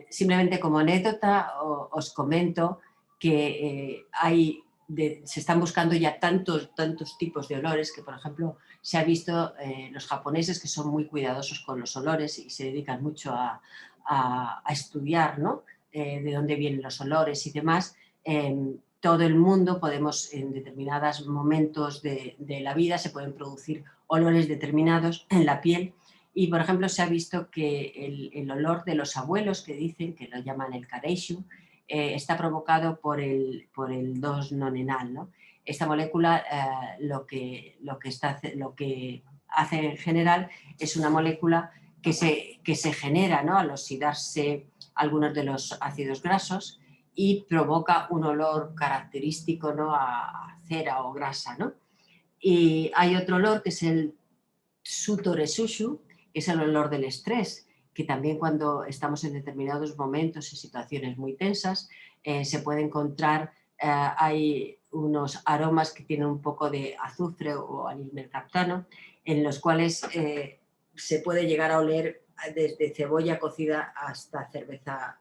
Simplemente como anécdota os comento que se están buscando ya tantos tipos de olores que, por ejemplo, se ha visto los japoneses que son muy cuidadosos con los olores y se dedican mucho a estudiar, ¿no? De dónde vienen los olores y demás. Todo el mundo podemos, en determinados momentos de la vida, se pueden producir olores determinados en la piel. Y, por ejemplo, se ha visto que el olor de los abuelos, que dicen, que lo llaman el kareishu, está provocado por el 2-nonenal, ¿no? Esta molécula lo que hace en general es una molécula que se genera, ¿no? Al oxidarse algunos de los ácidos grasos y provoca un olor característico, ¿no?, a cera o grasa, ¿no? Y hay otro olor que es el Sutoresushu, que es el olor del estrés, que también cuando estamos en determinados momentos, en situaciones muy tensas, se puede encontrar, hay unos aromas que tienen un poco de azufre o anilmercaptano, en los cuales se puede llegar a oler desde cebolla cocida hasta cerveza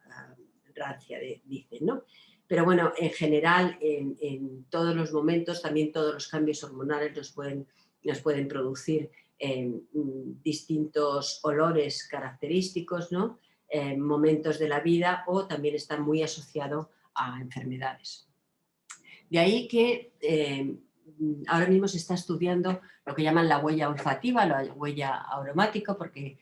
rancia, dicen, ¿no? Pero bueno, en general, en todos los momentos, también todos los cambios hormonales nos pueden producir distintos olores característicos, ¿no? Momentos de la vida, o también está muy asociado a enfermedades. De ahí que ahora mismo se está estudiando lo que llaman la huella olfativa, la huella aromática, porque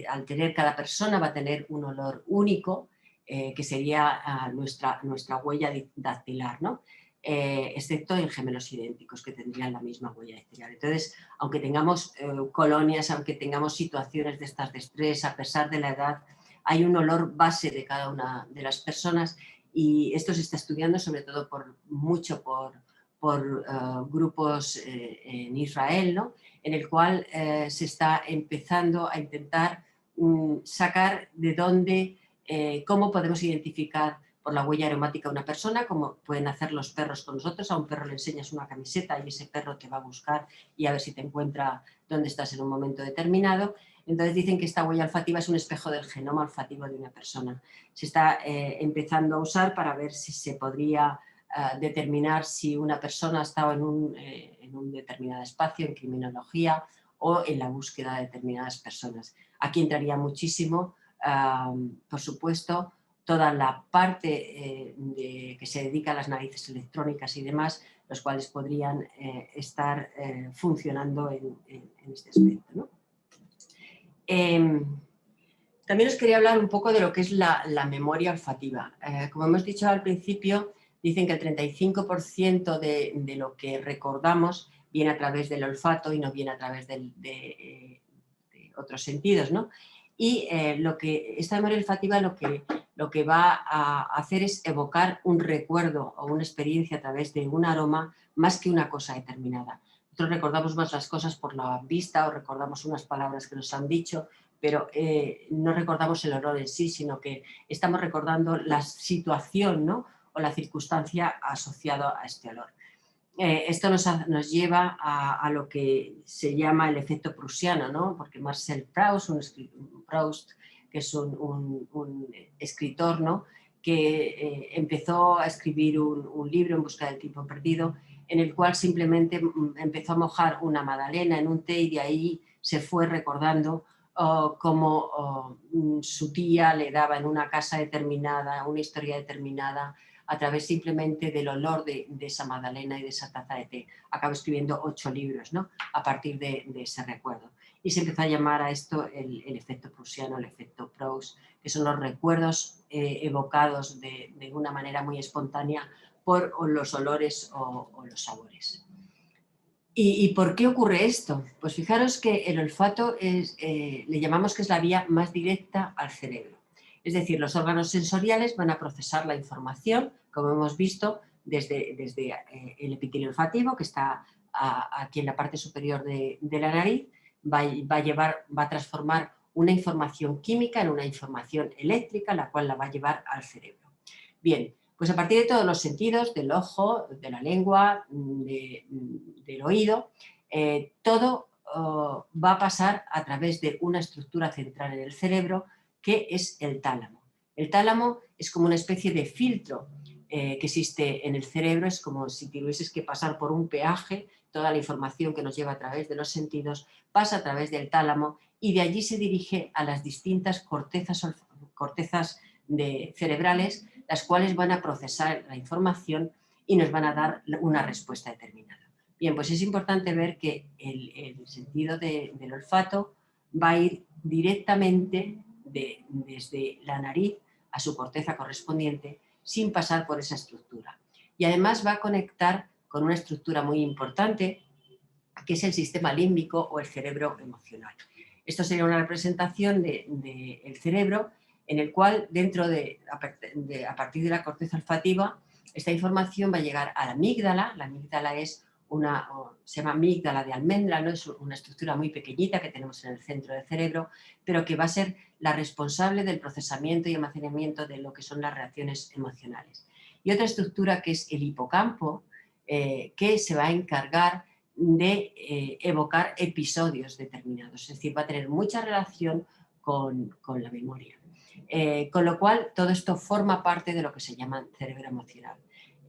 al tener cada persona va a tener un olor único, que sería nuestra huella dactilar, ¿no? Excepto en gemelos idénticos que tendrían la misma huella dactilar. Entonces, aunque tengamos colonias, aunque tengamos situaciones de estas de estrés, a pesar de la edad, hay un olor base de cada una de las personas, y esto se está estudiando sobre todo mucho por grupos en Israel, ¿no?, en el cual se está empezando a intentar sacar de dónde, cómo podemos identificar por la huella aromática a una persona, como pueden hacer los perros con nosotros. A un perro le enseñas una camiseta y ese perro te va a buscar y a ver si te encuentra dónde estás en un momento determinado. Entonces dicen que esta huella olfativa es un espejo del genoma olfativo de una persona. Se está empezando a usar para ver si se podría determinar si una persona ha estado en un determinado espacio, en criminología o en la búsqueda de determinadas personas. Aquí entraría muchísimo, por supuesto, toda la parte que se dedica a las narices electrónicas y demás, los cuales podrían estar funcionando en este aspecto, ¿no? También os quería hablar un poco de lo que es la memoria olfativa. Como hemos dicho al principio, dicen que el 35% de lo que recordamos viene a través del olfato y no viene a través de otros sentidos, ¿no? Y esta memoria olfativa lo que va a hacer es evocar un recuerdo o una experiencia a través de un aroma más que una cosa determinada. Nosotros recordamos más las cosas por la vista o recordamos unas palabras que nos han dicho, pero no recordamos el olor en sí, sino que estamos recordando la situación, ¿no?, o la circunstancia asociada a este olor. Esto nos lleva a lo que se llama el efecto prusiano, ¿no?, porque Marcel Proust, que es un escritor, ¿no?, que empezó a escribir un libro, En busca del tiempo perdido, en el cual simplemente empezó a mojar una magdalena en un té y de ahí se fue recordando cómo su tía le daba en una casa determinada, una historia determinada, a través simplemente del olor de esa magdalena y de esa taza de té. Acabó escribiendo 8 libros, ¿no?, a partir de ese recuerdo. Y se empezó a llamar a esto el efecto prusiano, el efecto Proust, que son los recuerdos evocados de una manera muy espontánea por los olores o los sabores. ¿Y por qué ocurre esto? Pues fijaros que el olfato le llamamos que es la vía más directa al cerebro. Es decir, los órganos sensoriales van a procesar la información, como hemos visto, desde el epitelio olfativo, que está aquí en la parte superior de la nariz, va a transformar una información química en una información eléctrica, la cual la va a llevar al cerebro. Bien, pues a partir de todos los sentidos, del ojo, de la lengua, del oído, todo va a pasar a través de una estructura central en el cerebro, que es el tálamo. El tálamo es como una especie de filtro que existe en el cerebro. Es como si tuvieses que pasar por un peaje. Toda la información que nos lleva a través de los sentidos pasa a través del tálamo y de allí se dirige a las distintas cortezas cerebrales, las cuales van a procesar la información y nos van a dar una respuesta determinada. Bien, pues es importante ver que el sentido del olfato va a ir directamente desde la nariz a su corteza correspondiente sin pasar por esa estructura. Y además va a conectar con una estructura muy importante, que es el sistema límbico o el cerebro emocional. Esto sería una representación del cerebro en el cual a partir de la corteza olfativa, esta información va a llegar a la amígdala. La amígdala se llama amígdala de almendra, ¿no? Es una estructura muy pequeñita que tenemos en el centro del cerebro, pero que va a ser la responsable del procesamiento y almacenamiento de lo que son las reacciones emocionales. Y otra estructura que es el hipocampo, que se va a encargar de evocar episodios determinados, es decir, va a tener mucha relación con la memoria. Con lo cual, todo esto forma parte de lo que se llama cerebro emocional.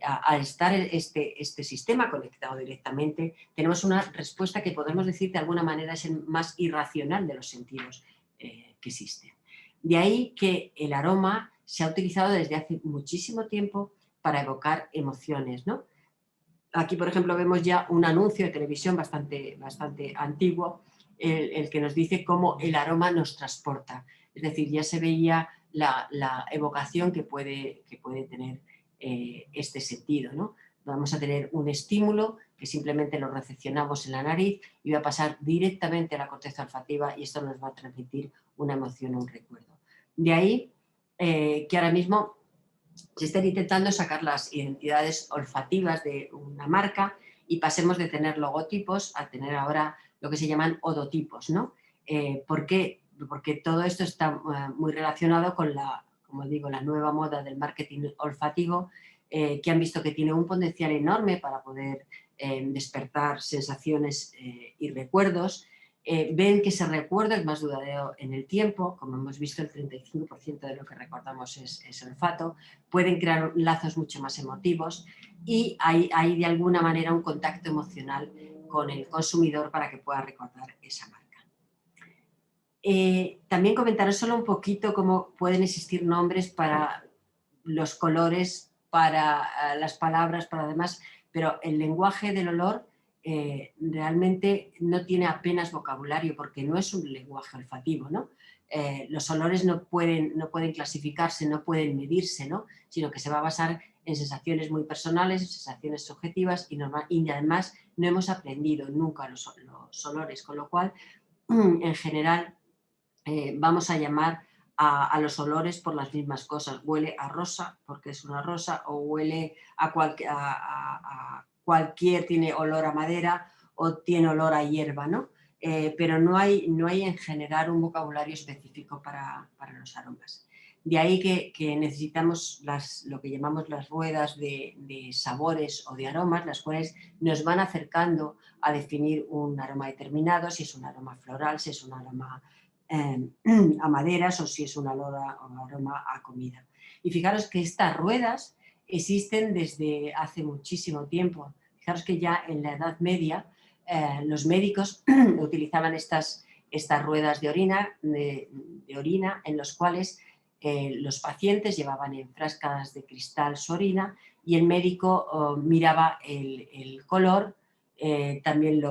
Al estar este sistema conectado directamente, tenemos una respuesta que podemos decir de alguna manera es el más irracional de los sentidos que existen. De ahí que el aroma se ha utilizado desde hace muchísimo tiempo para evocar emociones, ¿no? Aquí, por ejemplo, vemos ya un anuncio de televisión bastante antiguo, el que nos dice cómo el aroma nos transporta. Es decir, ya se veía la evocación que puede tener este sentido, ¿no? Vamos a tener un estímulo que simplemente lo recepcionamos en la nariz y va a pasar directamente a la corteza olfativa y esto nos va a transmitir una emoción o un recuerdo. De ahí que ahora mismo se estén intentando sacar las identidades olfativas de una marca y pasemos de tener logotipos a tener ahora lo que se llaman odotipos, ¿no? ¿Por qué? Porque todo esto está muy relacionado con como digo, la nueva moda del marketing olfativo, que han visto que tiene un potencial enorme para poder despertar sensaciones y recuerdos. Ven que ese recuerdo es más duradero en el tiempo, como hemos visto el 35% de lo que recordamos es olfato, pueden crear lazos mucho más emotivos y hay de alguna manera un contacto emocional con el consumidor para que pueda recordar esa marca. También comentaros solo un poquito cómo pueden existir nombres para los colores, para las palabras, para demás, pero el lenguaje del olor realmente no tiene apenas vocabulario porque no es un lenguaje olfativo, ¿no? Los olores no pueden clasificarse, no pueden medirse, ¿no? Sino que se va a basar en sensaciones muy personales, en sensaciones subjetivas y además no hemos aprendido nunca los olores, con lo cual, en general, vamos a llamar a los olores por las mismas cosas. Huele a rosa porque es una rosa, o huele a cualquier, tiene olor a madera o tiene olor a hierba, ¿no? Pero no hay en general un vocabulario específico para los aromas. De ahí que necesitamos lo que llamamos las ruedas de sabores o de aromas, las cuales nos van acercando a definir un aroma determinado, si es un aroma floral, si es un aroma a maderas o si es un aroma a comida. Y fijaros que estas ruedas existen desde hace muchísimo tiempo. Fijaros que ya en la Edad Media los médicos utilizaban estas ruedas de orina en los cuales los pacientes llevaban en frascas de cristal su orina y el médico miraba el color, también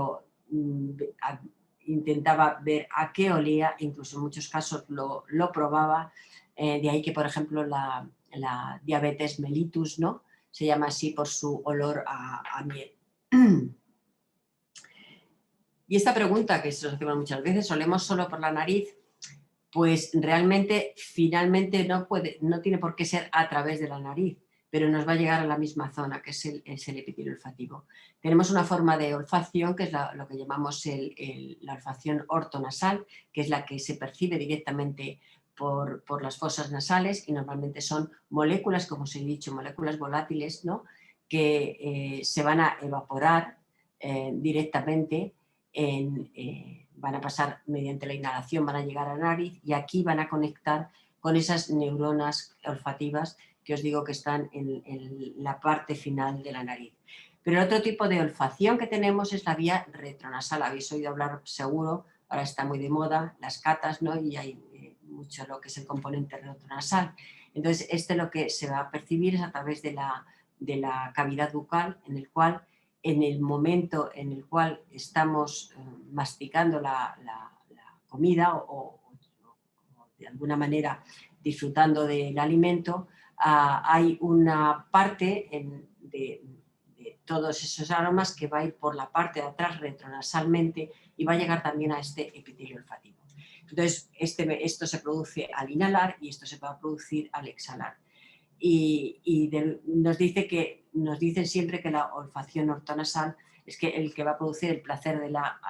intentaba ver a qué olía, incluso en muchos casos lo probaba, de ahí que, por ejemplo, la diabetes mellitus, ¿no? Se llama así por su olor a miel. Y esta pregunta que se nos hacemos muchas veces, ¿olemos solo por la nariz? Pues realmente, finalmente, no tiene por qué ser a través de la nariz, pero nos va a llegar a la misma zona, que es el epitelio olfativo. Tenemos una forma de olfacción, que es lo que llamamos la olfacción ortonasal, que es la que se percibe directamente por las fosas nasales y normalmente son moléculas, como os he dicho, moléculas volátiles, ¿no? Que se van a evaporar directamente, van a pasar mediante la inhalación, van a llegar a la nariz y aquí van a conectar con esas neuronas olfativas que os digo que están en la parte final de la nariz. Pero el otro tipo de olfacción que tenemos es la vía retronasal. Habéis oído hablar seguro, ahora está muy de moda, las catas, ¿no? Y hay mucho lo que es el componente retronasal. Entonces, lo que se va a percibir es a través de la cavidad bucal, en el cual, en el momento en el cual estamos masticando la comida o de alguna manera disfrutando del alimento, hay una parte de todos esos aromas que va a ir por la parte de atrás retronasalmente y va a llegar también a este epitelio olfativo. Entonces, esto se produce al inhalar y esto se va a producir al exhalar. Nos dicen siempre que la olfacción ortonasal es el que va a producir el placer de la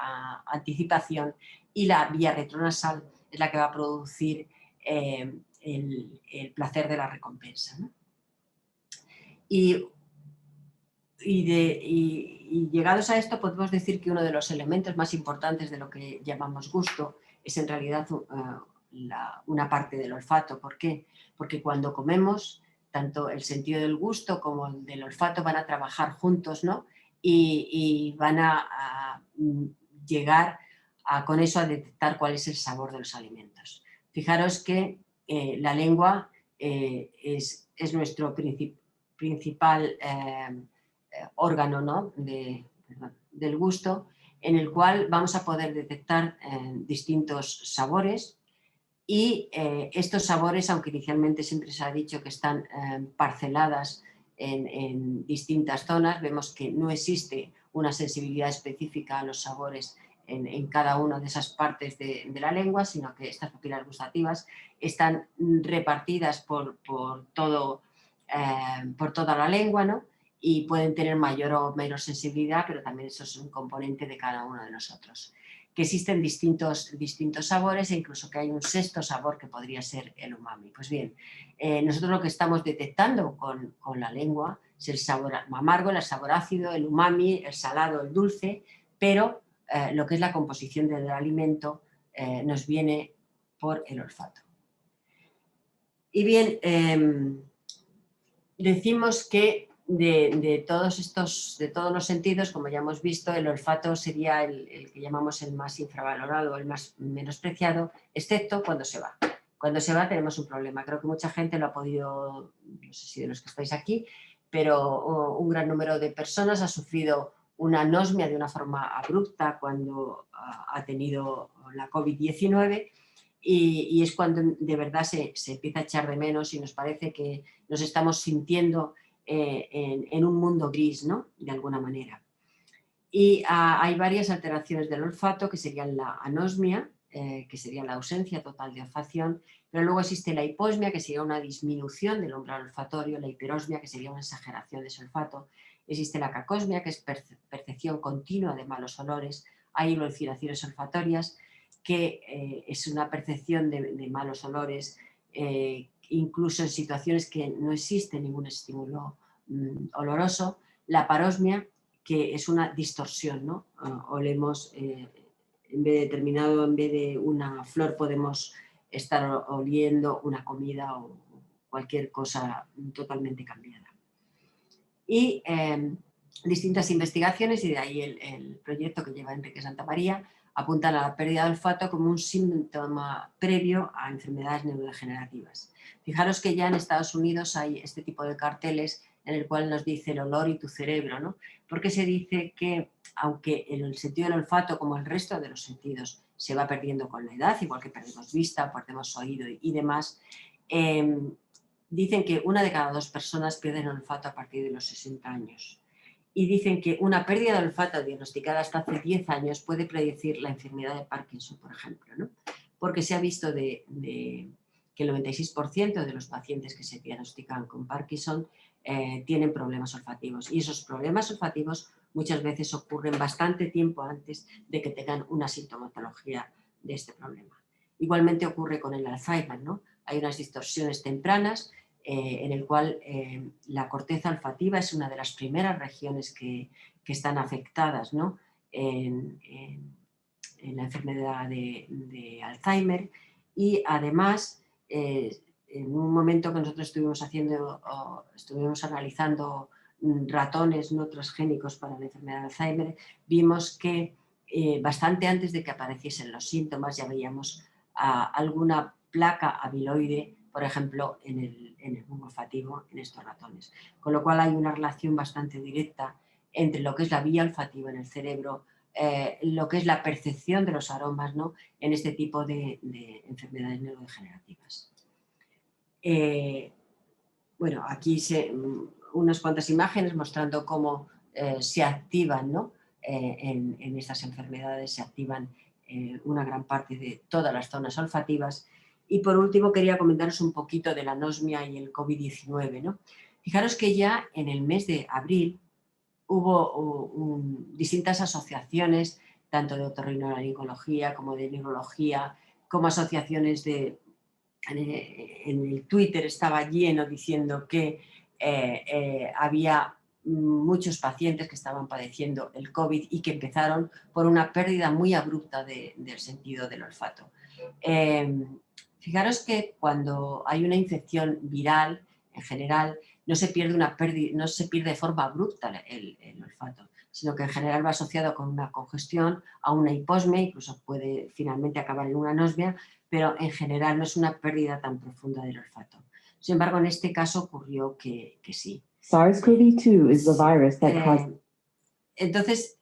anticipación, y la vía retronasal es la que va a producir el placer de la recompensa, ¿no? Y llegados a esto, podemos decir que uno de los elementos más importantes de lo que llamamos gusto es en realidad una parte del olfato. ¿Por qué? Porque cuando comemos, tanto el sentido del gusto como el del olfato van a trabajar juntos, ¿no? Y van a llegar con eso a detectar cuál es el sabor de los alimentos. Fijaros que la lengua es nuestro principal órgano, ¿no? del gusto, en el cual vamos a poder detectar distintos sabores, y estos sabores, aunque inicialmente siempre se ha dicho que están parceladas en distintas zonas, vemos que no existe una sensibilidad específica a los sabores en cada una de esas partes de la lengua, sino que estas papilas gustativas están repartidas por toda la lengua, ¿no? Y pueden tener mayor o menor sensibilidad, pero también eso es un componente de cada uno de nosotros. Que existen distintos sabores, e incluso que hay un sexto sabor que podría ser el umami. Pues bien, nosotros lo que estamos detectando con la lengua es el sabor amargo, el sabor ácido, el umami, el salado, el dulce, pero lo que es la composición del alimento nos viene por el olfato. Y bien, decimos que de todos los sentidos, como ya hemos visto, el olfato sería el que llamamos el más infravalorado, el más menospreciado, excepto cuando se va. Cuando se va tenemos un problema. Creo que mucha gente lo ha podido, no sé si de los que estáis aquí, pero un gran número de personas ha sufrido una anosmia de una forma abrupta cuando ha tenido la COVID-19, y es cuando de verdad se empieza a echar de menos y nos parece que nos estamos sintiendo en un mundo gris, ¿no? De alguna manera. Y hay varias alteraciones del olfato, que serían la anosmia, que sería la ausencia total de olfacción, pero luego existe la hiposmia, que sería una disminución del umbral olfatorio, la hiperosmia, que sería una exageración de ese olfato, existe la cacosmia, que es percepción continua de malos olores, hay alucinaciones olfatorias, que es una percepción de malos olores, incluso en situaciones que no existe ningún estímulo oloroso. La parosmia, que es una distorsión, ¿no? Olemos, en vez de una flor podemos estar oliendo una comida o cualquier cosa totalmente cambiada. Y distintas investigaciones, y de ahí el proyecto que lleva Enrique Santamaría, apuntan a la pérdida de olfato como un síntoma previo a enfermedades neurodegenerativas. Fijaros que ya en Estados Unidos hay este tipo de carteles en el cual nos dice el olor y tu cerebro, ¿no? Porque se dice que, aunque el sentido del olfato, como el resto de los sentidos, se va perdiendo con la edad, igual que perdemos vista, perdemos oído y demás, dicen que 1 de cada 2 personas pierden el olfato a partir de los 60 años. Y dicen que una pérdida de olfato diagnosticada hasta hace 10 años puede predecir la enfermedad de Parkinson, por ejemplo, ¿no? Porque se ha visto que el 96% de los pacientes que se diagnostican con Parkinson tienen problemas olfativos, y esos problemas olfativos muchas veces ocurren bastante tiempo antes de que tengan una sintomatología de este problema. Igualmente ocurre con el Alzheimer, ¿no? Hay unas distorsiones tempranas en el cual la corteza olfativa es una de las primeras regiones que están afectadas, ¿no? en la enfermedad de Alzheimer, y además en un momento que nosotros estuvimos analizando ratones no transgénicos para la enfermedad de Alzheimer, vimos que bastante antes de que apareciesen los síntomas ya veíamos alguna placa amiloide, por ejemplo, en el bulbo olfativo en estos ratones. Con lo cual hay una relación bastante directa entre lo que es la vía olfativa en el cerebro, lo que es la percepción de los aromas, ¿no? En este tipo de enfermedades neurodegenerativas. Bueno, aquí unas cuantas imágenes mostrando cómo se activan, ¿no? En estas enfermedades se activan una gran parte de todas las zonas olfativas. Y por último quería comentaros un poquito de la anosmia y el COVID-19, ¿no? Fijaros que ya en el mes de abril hubo distintas asociaciones, tanto de otorrinolaringología como de neurología, como asociaciones en el Twitter estaba lleno diciendo que había muchos pacientes que estaban padeciendo el COVID y que empezaron por una pérdida muy abrupta del sentido del olfato. Fijaros que cuando hay una infección viral, en general, no se pierde de forma abrupta el olfato, sino que en general va asociado con una congestión, a una hiposmia, incluso puede finalmente acabar en una anosmia, pero en general no es una pérdida tan profunda del olfato. Sin embargo, en este caso ocurrió que sí. SARS-CoV-2 is the virus that causes. Entonces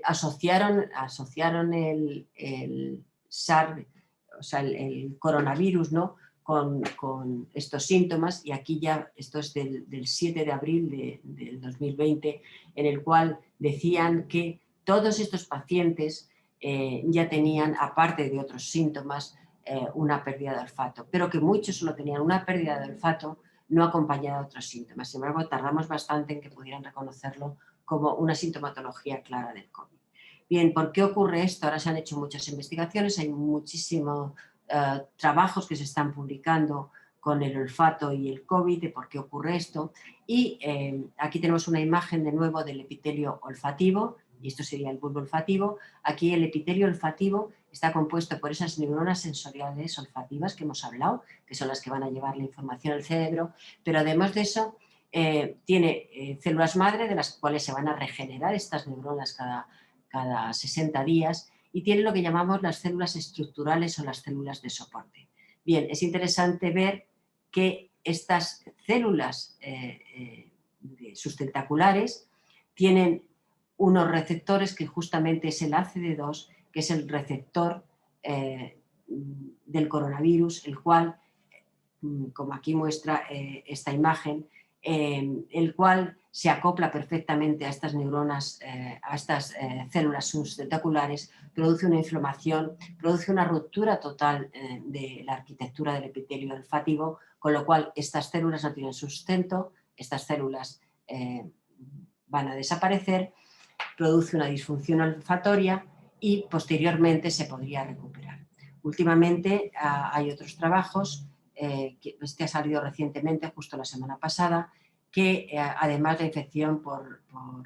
asociaron el SARS, o sea, el coronavirus, ¿no? con estos síntomas, y aquí ya, esto es del 7 de abril del 2020, en el cual decían que todos estos pacientes ya tenían, aparte de otros síntomas, una pérdida de olfato, pero que muchos solo tenían una pérdida de olfato no acompañada de otros síntomas. Sin embargo, tardamos bastante en que pudieran reconocerlo como una sintomatología clara del COVID. Bien, ¿por qué ocurre esto? Ahora se han hecho muchas investigaciones, hay muchísimos trabajos que se están publicando con el olfato y el COVID, de por qué ocurre esto. Y aquí tenemos una imagen de nuevo del epitelio olfativo, y esto sería el bulbo olfativo. Aquí el epitelio olfativo está compuesto por esas neuronas sensoriales olfativas que hemos hablado, que son las que van a llevar la información al cerebro, pero además de eso tiene células madre de las cuales se van a regenerar estas neuronas cada 60 días, y tiene lo que llamamos las células estructurales o las células de soporte. Bien, es interesante ver que estas células sustentaculares tienen unos receptores que justamente es el ACD2, que es el receptor del coronavirus, el cual, como aquí muestra esta imagen, el cual se acopla perfectamente a estas neuronas, a estas células sustentaculares, produce una inflamación, produce una ruptura total de la arquitectura del epitelio olfativo, con lo cual estas células no tienen sustento, estas células van a desaparecer, produce una disfunción olfatoria y posteriormente se podría recuperar. Últimamente hay otros trabajos, este ha salido recientemente, justo la semana pasada, que además de infección por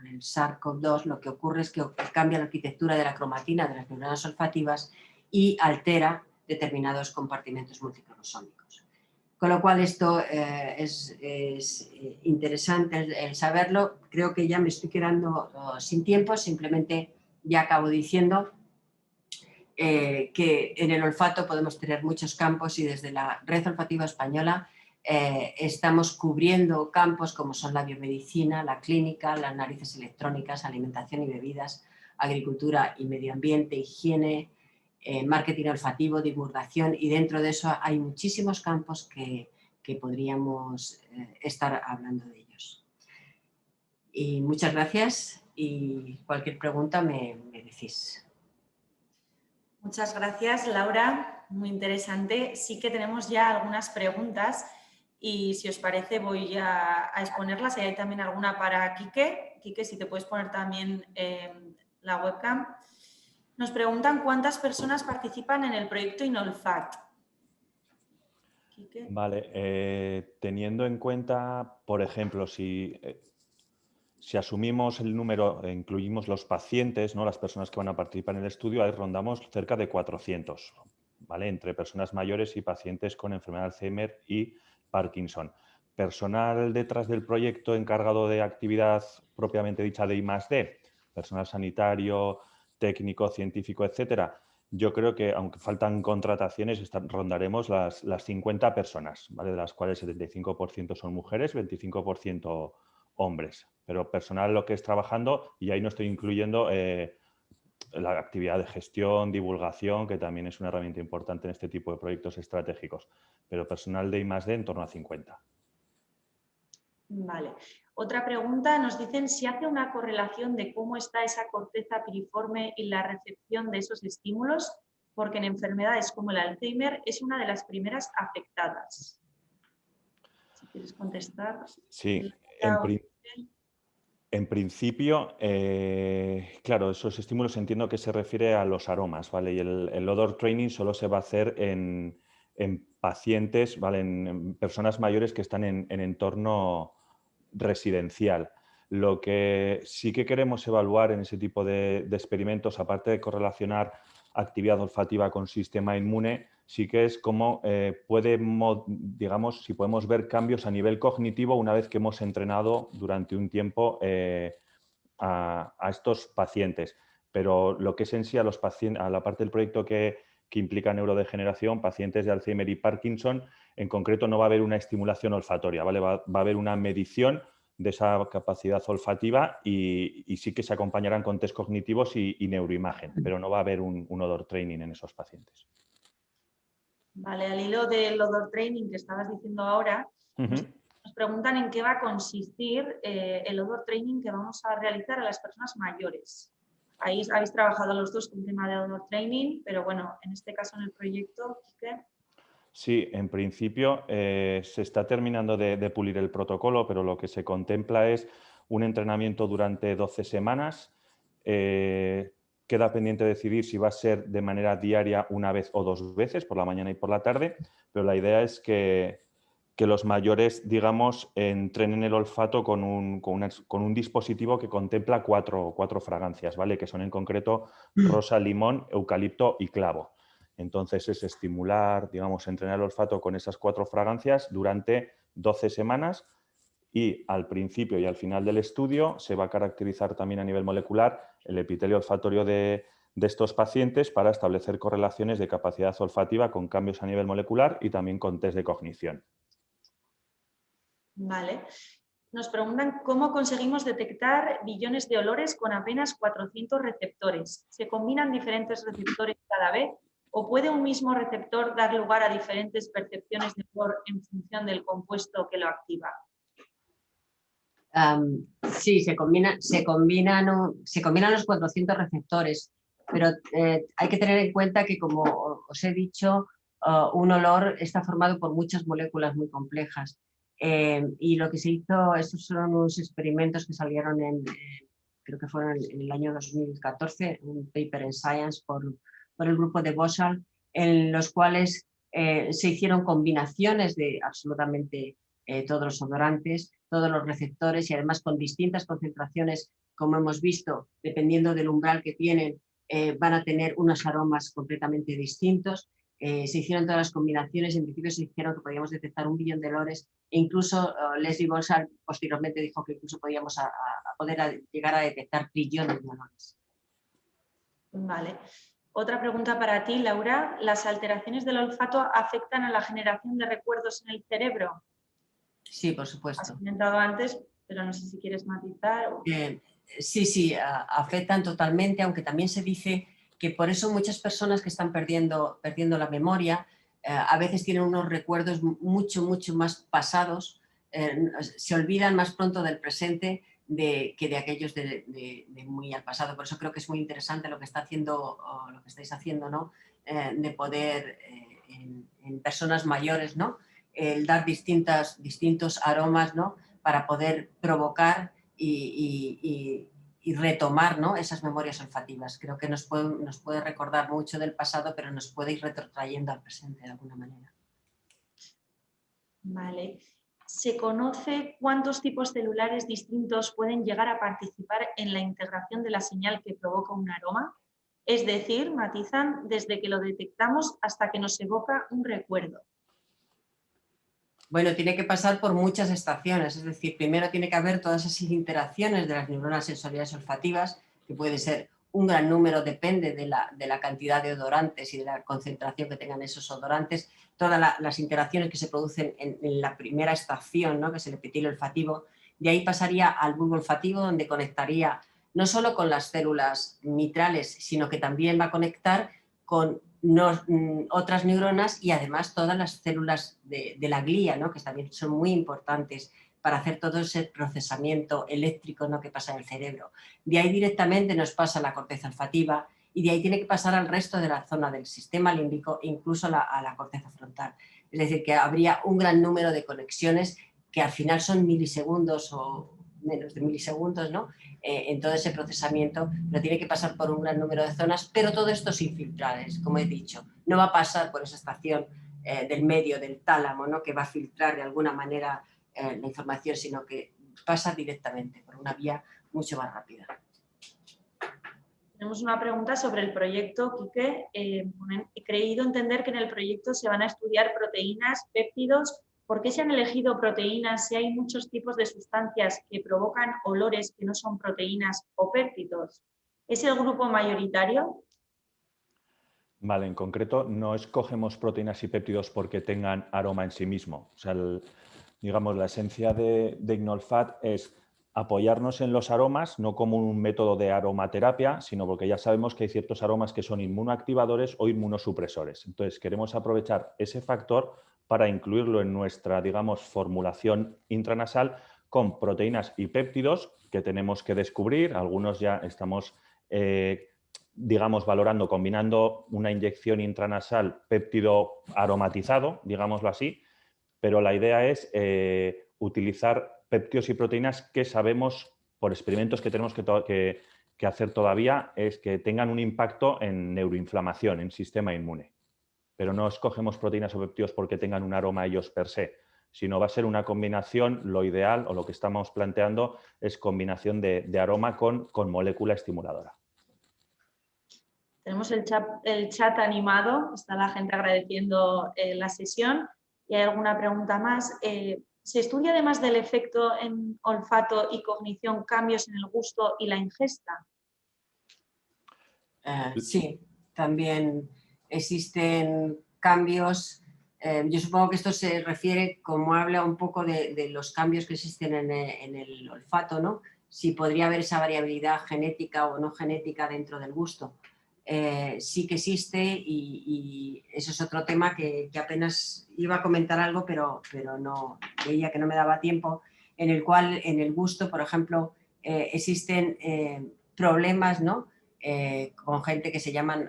el SARS-CoV-2, lo que ocurre es que cambia la arquitectura de la cromatina de las neuronas olfativas y altera determinados compartimentos multicromosómicos. Con lo cual esto es interesante el saberlo. Creo que ya me estoy quedando sin tiempo, simplemente ya acabo diciendo que en el olfato podemos tener muchos campos, y desde la Red Olfativa Española estamos cubriendo campos como son la biomedicina, la clínica, las narices electrónicas, alimentación y bebidas, agricultura y medio ambiente, higiene, marketing olfativo, divulgación, y dentro de eso hay muchísimos campos que podríamos estar hablando de ellos. Y muchas gracias, y cualquier pregunta me decís. Muchas gracias, Laura. Muy interesante. Sí que tenemos ya algunas preguntas y, si os parece, voy a exponerlas. Y hay también alguna para Quique. Quique, si te puedes poner también la webcam. Nos preguntan cuántas personas participan en el proyecto Inolfat. Quique. Vale, teniendo en cuenta, por ejemplo, si asumimos el número, incluimos los pacientes, ¿no? Las personas que van a participar en el estudio, ahí rondamos cerca de 400, ¿vale? Entre personas mayores y pacientes con enfermedad de Alzheimer y Parkinson. Personal detrás del proyecto encargado de actividad propiamente dicha de I+D, personal sanitario, técnico, científico, etcétera. Yo creo que, aunque faltan contrataciones, rondaremos las 50 personas, ¿vale? De las cuales 75% son mujeres, 25% hombres, pero personal lo que es trabajando, y ahí no estoy incluyendo la actividad de gestión, divulgación, que también es una herramienta importante en este tipo de proyectos estratégicos, pero personal de I+D en torno a 50. Vale. Otra pregunta, nos dicen si hace una correlación de cómo está esa corteza piriforme y la recepción de esos estímulos. porque en enfermedades como el Alzheimer es una de las primeras afectadas. Si quieres contestar. Sí, en principio, claro, esos estímulos entiendo que se refiere a los aromas, ¿vale? Y el odor training solo se va a hacer en pacientes, ¿vale? En personas mayores que están en entorno residencial. Lo que sí que queremos evaluar en ese tipo de experimentos, aparte de correlacionar actividad olfativa con sistema inmune, sí que es cómo digamos, si podemos ver cambios a nivel cognitivo una vez que hemos entrenado durante un tiempo a estos pacientes. Pero lo que es en sí a la parte del proyecto que implica neurodegeneración, pacientes de Alzheimer y Parkinson, en concreto no va a haber una estimulación olfatoria, ¿vale? Va a haber una medición de esa capacidad olfativa y sí que se acompañarán con test cognitivos y neuroimagen, pero no va a haber un odor training en esos pacientes. Vale, al hilo del odor training que estabas diciendo ahora, nos preguntan en qué va a consistir el odor training que vamos a realizar a las personas mayores. Ahí habéis trabajado los dos con tema de odor training, pero bueno, en este caso en el proyecto, Quique. Sí, en principio se está terminando de pulir el protocolo, pero lo que se contempla es un entrenamiento durante 12 semanas. Queda pendiente decidir si va a ser de manera diaria una vez o dos veces, por la mañana y por la tarde, pero la idea es que los mayores, digamos, entrenen el olfato con un dispositivo que contempla cuatro fragancias, ¿vale? Que son en concreto rosa, limón, eucalipto y clavo. Entonces es estimular, digamos, entrenar el olfato con esas 4 fragancias durante 12 semanas y al principio y al final del estudio se va a caracterizar también a nivel molecular el epitelio olfatorio de estos pacientes para establecer correlaciones de capacidad olfativa con cambios a nivel molecular y también con test de cognición. Vale. Nos preguntan cómo conseguimos detectar billones de olores con apenas 400 receptores. ¿Se combinan diferentes receptores cada vez o puede un mismo receptor dar lugar a diferentes percepciones de olor en función del compuesto que lo activa? Sí, se combinan los 400 receptores, pero hay que tener en cuenta que, como os he dicho, un olor está formado por muchas moléculas muy complejas. Y lo que se hizo, estos son unos experimentos que salieron creo que fueron en el año 2014, un paper en Science por el grupo de Boschal, en los cuales se hicieron combinaciones de absolutamente todos los odorantes, todos los receptores y además con distintas concentraciones, como hemos visto, dependiendo del umbral que tienen, van a tener unos aromas completamente distintos. Se hicieron todas las combinaciones, en principio se dijeron que podíamos detectar 1 billón de olores e incluso Leslie Boschal posteriormente dijo que incluso podíamos poder llegar a detectar trillones de olores. Vale. Otra pregunta para ti, Laura. ¿Las alteraciones del olfato afectan a la generación de recuerdos en el cerebro? Sí, por supuesto. Has comentado antes, pero no sé si quieres matizar. Sí, afectan totalmente, aunque también se dice que por eso muchas personas que están perdiendo la memoria a veces tienen unos recuerdos mucho más pasados, se olvidan más pronto del presente que de aquellos de muy al pasado. Por eso creo que es muy interesante lo que estáis haciendo, ¿no? De poder en personas mayores, ¿no? El dar distintos aromas, ¿no? Para poder provocar y retomar, ¿no? Esas memorias olfativas. Creo que nos puede recordar mucho del pasado, pero nos puede ir retrotrayendo al presente de alguna manera. Vale. ¿Se conoce cuántos tipos celulares distintos pueden llegar a participar en la integración de la señal que provoca un aroma? Es decir, matizan desde que lo detectamos hasta que nos evoca un recuerdo. Bueno, tiene que pasar por muchas estaciones, es decir, primero tiene que haber todas esas interacciones de las neuronas sensoriales olfativas, que puede ser un gran número, depende de la cantidad de odorantes y de la concentración que tengan esos odorantes, todas las interacciones que se producen en la primera estación, ¿no? Que es el epitelio olfativo. De ahí pasaría al bulbo olfativo, donde conectaría no solo con las células mitrales, sino que también va a conectar con otras neuronas y además todas las células de la glía, ¿no? Que también son muy importantes para hacer todo ese procesamiento eléctrico, ¿no? Que pasa en el cerebro. De ahí directamente nos pasa la corteza olfativa y de ahí tiene que pasar al resto de la zona del sistema límbico, incluso a la corteza frontal. Es decir, que habría un gran número de conexiones que al final son milisegundos o menos de milisegundos, ¿no? En todo ese procesamiento, pero tiene que pasar por un gran número de zonas, pero todo esto sin filtrar, como he dicho. No va a pasar por esa estación del medio, del tálamo, ¿no? Que va a filtrar de alguna manera la información, sino que pasa directamente por una vía mucho más rápida. Tenemos una pregunta sobre el proyecto, Quique. He creído entender que en el proyecto se van a estudiar proteínas, péptidos. ¿Por qué se han elegido proteínas si hay muchos tipos de sustancias que provocan olores que no son proteínas o péptidos? ¿Es el grupo mayoritario? Vale, en concreto no escogemos proteínas y péptidos porque tengan aroma en sí mismo. O sea, digamos, la esencia de Ignolfat es apoyarnos en los aromas, no como un método de aromaterapia, sino porque ya sabemos que hay ciertos aromas que son inmunoactivadores o inmunosupresores. Entonces, queremos aprovechar ese factor para incluirlo en nuestra, digamos, formulación intranasal con proteínas y péptidos que tenemos que descubrir. Algunos ya estamos, digamos, valorando, combinando una inyección intranasal péptido aromatizado, digámoslo así, pero la idea es utilizar péptidos y proteínas que sabemos, por experimentos que tenemos que hacer todavía, es que tengan un impacto en neuroinflamación, en sistema inmune. Pero no escogemos proteínas o péptidos porque tengan un aroma ellos per se, sino va a ser una combinación, lo ideal o lo que estamos planteando es combinación de aroma con molécula estimuladora. Tenemos el chat animado, está la gente agradeciendo la sesión. ¿Y hay alguna pregunta más? ¿Se estudia además del efecto en olfato y cognición cambios en el gusto y la ingesta? Sí, también existen cambios. Yo supongo que esto se refiere, como habla un poco de los cambios que existen en el olfato, ¿no? Si podría haber esa variabilidad genética o no genética dentro del gusto. Sí que existe y eso es otro tema que apenas iba a comentar algo, pero no, veía que no me daba tiempo, en el cual en el gusto, por ejemplo, existen problemas, ¿no? Con gente que se llaman,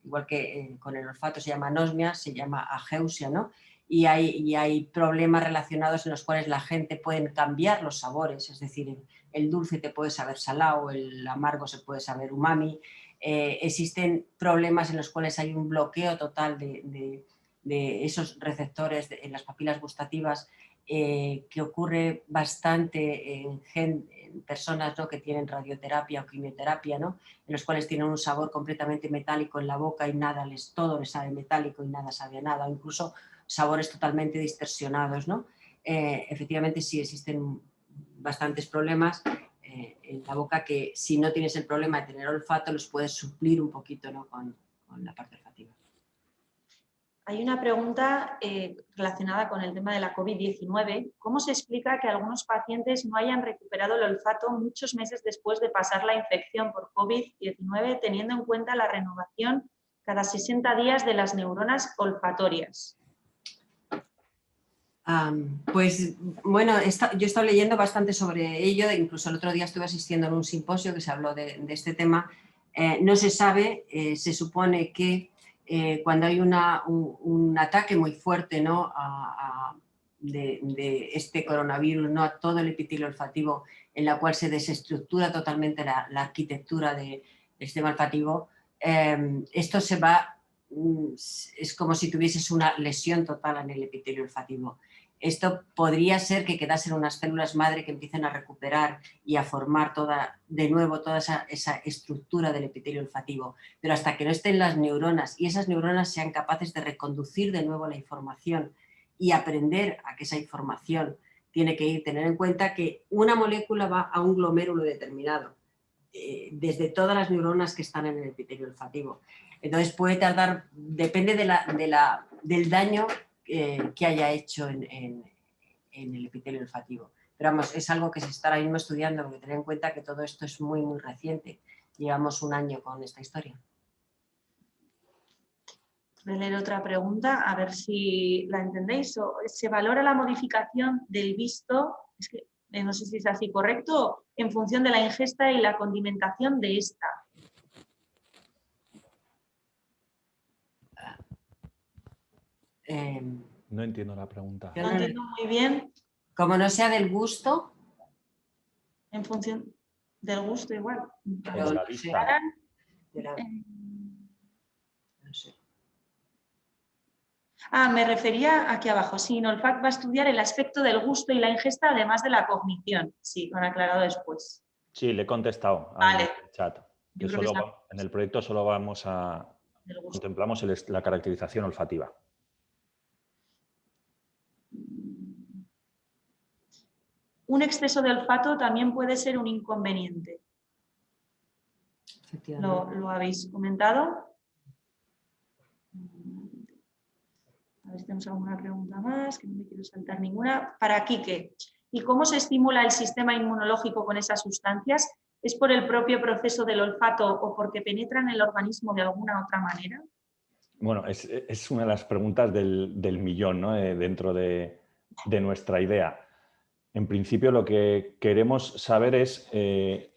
igual que con el olfato se llama anosmia, se llama ageusia, ¿no? Y hay problemas relacionados en los cuales la gente puede cambiar los sabores, es decir, el dulce te puede saber salado, el amargo se puede saber umami. Existen problemas en los cuales hay un bloqueo total de esos receptores en las papilas gustativas, que ocurre bastante en personas, ¿no? Que tienen radioterapia o quimioterapia, ¿no? En los cuales tienen un sabor completamente metálico en la boca y todo les sabe metálico y nada sabe a nada, o incluso sabores totalmente distorsionados, ¿no? Efectivamente sí existen bastantes problemas en la boca que, si no tienes el problema de tener olfato, los puedes suplir un poquito, ¿no? con la parte olfativa. Hay una pregunta relacionada con el tema de la COVID-19. ¿Cómo se explica que algunos pacientes no hayan recuperado el olfato muchos meses después de pasar la infección por COVID-19, teniendo en cuenta la renovación cada 60 días de las neuronas olfatorias? Pues bueno, yo he estado leyendo bastante sobre ello, incluso el otro día estuve asistiendo a un simposio que se habló de este tema. No se sabe, se supone que cuando hay un ataque muy fuerte, ¿no? de este coronavirus, ¿no? A todo el epitelio olfativo, en la cual se desestructura totalmente la arquitectura del sistema olfativo, esto se va, es como si tuvieses una lesión total en el epitelio olfativo. Esto podría ser que quedasen unas células madre que empiecen a recuperar y a formar de nuevo toda esa estructura del epitelio olfativo, pero hasta que no estén las neuronas y esas neuronas sean capaces de reconducir de nuevo la información y aprender a que esa información tiene que tener en cuenta que una molécula va a un glomérulo determinado, desde todas las neuronas que están en el epitelio olfativo. Entonces puede tardar, depende del daño que haya hecho en el epitelio olfativo. Pero vamos, es algo que se está ahora mismo estudiando, porque tener en cuenta que todo esto es muy, muy reciente. Llevamos un año con esta historia. Voy a leer otra pregunta, a ver si la entendéis. ¿Se valora la modificación del visto, es que no sé si es así correcto, en función de la ingesta y la condimentación de esta? No entiendo la pregunta. Yo No entiendo muy bien, como no sea del gusto, en función del gusto igual. O Pero de la no sé. vista. de la- no sé. Me refería aquí abajo. Sí, Inolfac va a estudiar el aspecto del gusto y la ingesta, además de la cognición. Sí, lo han aclarado después. Sí, le he contestado Vale. al chat. Yo Que creo que solo es en el proyecto solo vamos a del gusto. contemplamos la caracterización olfativa. Un exceso de olfato también puede ser un inconveniente. Efectivamente. ¿Lo habéis comentado? A ver si tenemos alguna pregunta más, que no me quiero saltar ninguna. Para Quique, ¿y cómo se estimula el sistema inmunológico con esas sustancias? ¿Es por el propio proceso del olfato o porque penetran en el organismo de alguna otra manera? Bueno, es una de las preguntas del millón, ¿no? Dentro de nuestra idea. En principio, lo que queremos saber es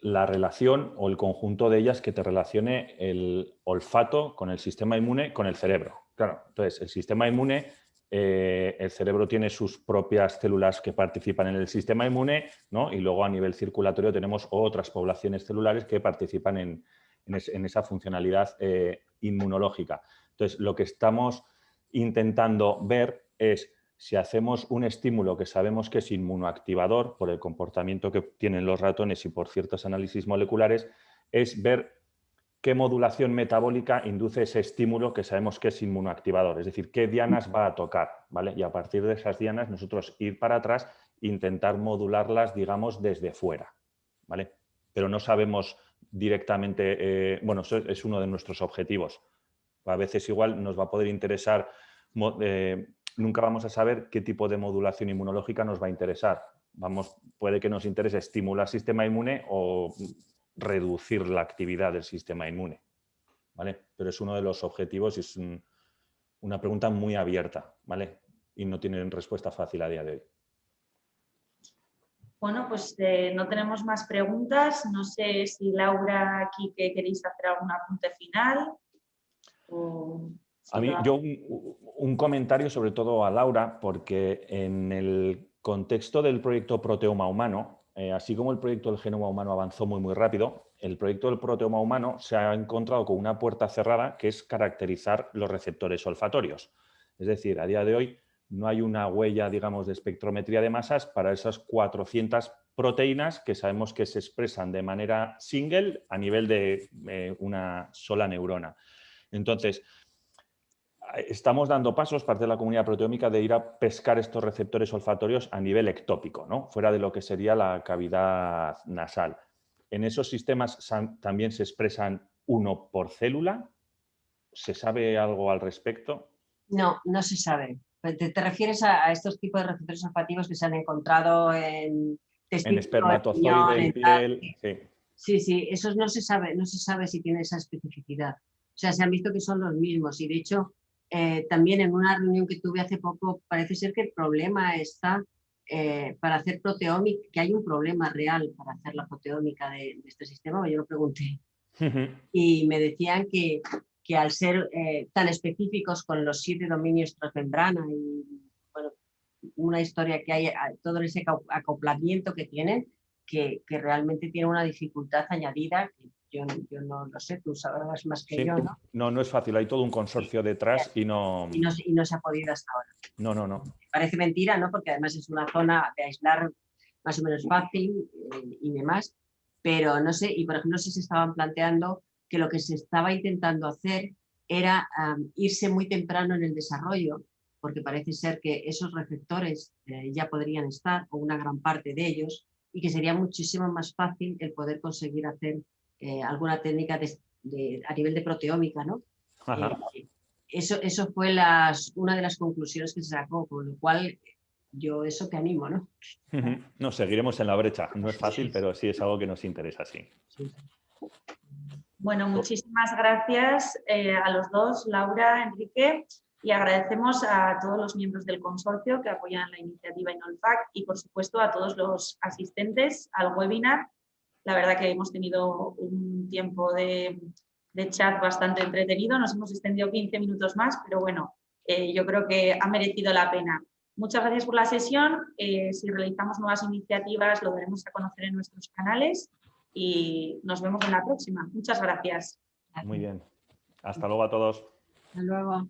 la relación o el conjunto de ellas que te relacione el olfato con el sistema inmune, con el cerebro. Claro, entonces, el sistema inmune, el cerebro tiene sus propias células que participan en el sistema inmune, ¿no? Y luego a nivel circulatorio tenemos otras poblaciones celulares que participan en esa funcionalidad inmunológica. Entonces, lo que estamos intentando ver es si hacemos un estímulo que sabemos que es inmunoactivador por el comportamiento que tienen los ratones y por ciertos análisis moleculares, es ver qué modulación metabólica induce ese estímulo que sabemos que es inmunoactivador, es decir, qué dianas va a tocar, ¿vale? Y a partir de esas dianas nosotros ir para atrás e intentar modularlas, digamos, desde fuera, ¿vale? Pero no sabemos directamente, bueno, eso es uno de nuestros objetivos. A veces igual nos va a poder interesar, nunca vamos a saber qué tipo de modulación inmunológica nos va a interesar. Puede que nos interese estimular el sistema inmune o reducir la actividad del sistema inmune, ¿vale? Pero es uno de los objetivos y es una pregunta muy abierta, ¿vale? Y no tiene respuesta fácil a día de hoy. Bueno, pues no tenemos más preguntas. No sé si Laura, aquí que queréis hacer algún apunte final. A mí, yo un comentario sobre todo a Laura, porque en el contexto del proyecto Proteoma Humano, así como el proyecto del Genoma Humano avanzó muy, muy rápido, el proyecto del Proteoma Humano se ha encontrado con una puerta cerrada que es caracterizar los receptores olfatorios. Es decir, a día de hoy no hay una huella, digamos, de espectrometría de masas para esas 400 proteínas que sabemos que se expresan de manera single a nivel de una sola neurona. Entonces, estamos dando pasos, parte de la comunidad proteómica, de ir a pescar estos receptores olfatorios a nivel ectópico, ¿no? Fuera de lo que sería la cavidad nasal. En esos sistemas también se expresan uno por célula. ¿Se sabe algo al respecto? No, no se sabe. ¿Te refieres a estos tipos de receptores olfativos que se han encontrado en En espermatozoide, en piel. Sí. Sí, sí, esos no se sabe si tiene esa especificidad. O sea, se han visto que son los mismos y de hecho también en una reunión que tuve hace poco parece ser que el problema está para hacer proteómica, que hay un problema real para hacer la proteómica de este sistema, yo lo pregunté y me decían que al ser tan específicos con los 7 dominios transmembrana y bueno, una historia que hay, todo ese acoplamiento que tienen, que realmente tiene una dificultad añadida, que yo no lo sé, tú sabrás más que Sí. yo, ¿no? No es fácil, hay todo un consorcio detrás y no... Y no se ha podido hasta ahora. No. Parece mentira, ¿no? Porque además es una zona de aislar más o menos fácil y demás, pero no sé, y por ejemplo, no sé si estaban planteando que lo que se estaba intentando hacer era irse muy temprano en el desarrollo, porque parece ser que esos receptores ya podrían estar, o una gran parte de ellos, y que sería muchísimo más fácil el poder conseguir hacer alguna técnica a nivel de proteómica, ¿no? Eso fue una de las conclusiones que se sacó, con lo cual yo eso te animo, ¿no? No, seguiremos en la brecha. No es fácil, pero sí es algo que nos interesa, sí. Bueno, muchísimas gracias a los dos, Laura, Enrique, y agradecemos a todos los miembros del consorcio que apoyan la iniciativa Inolfac y, por supuesto, a todos los asistentes al webinar. La verdad que hemos tenido un tiempo de chat bastante entretenido, nos hemos extendido 15 minutos más, pero bueno, yo creo que ha merecido la pena. Muchas gracias por la sesión. Si realizamos nuevas iniciativas lo daremos a conocer en nuestros canales y nos vemos en la próxima. Muchas gracias. Muy bien. Hasta luego a todos. Hasta luego.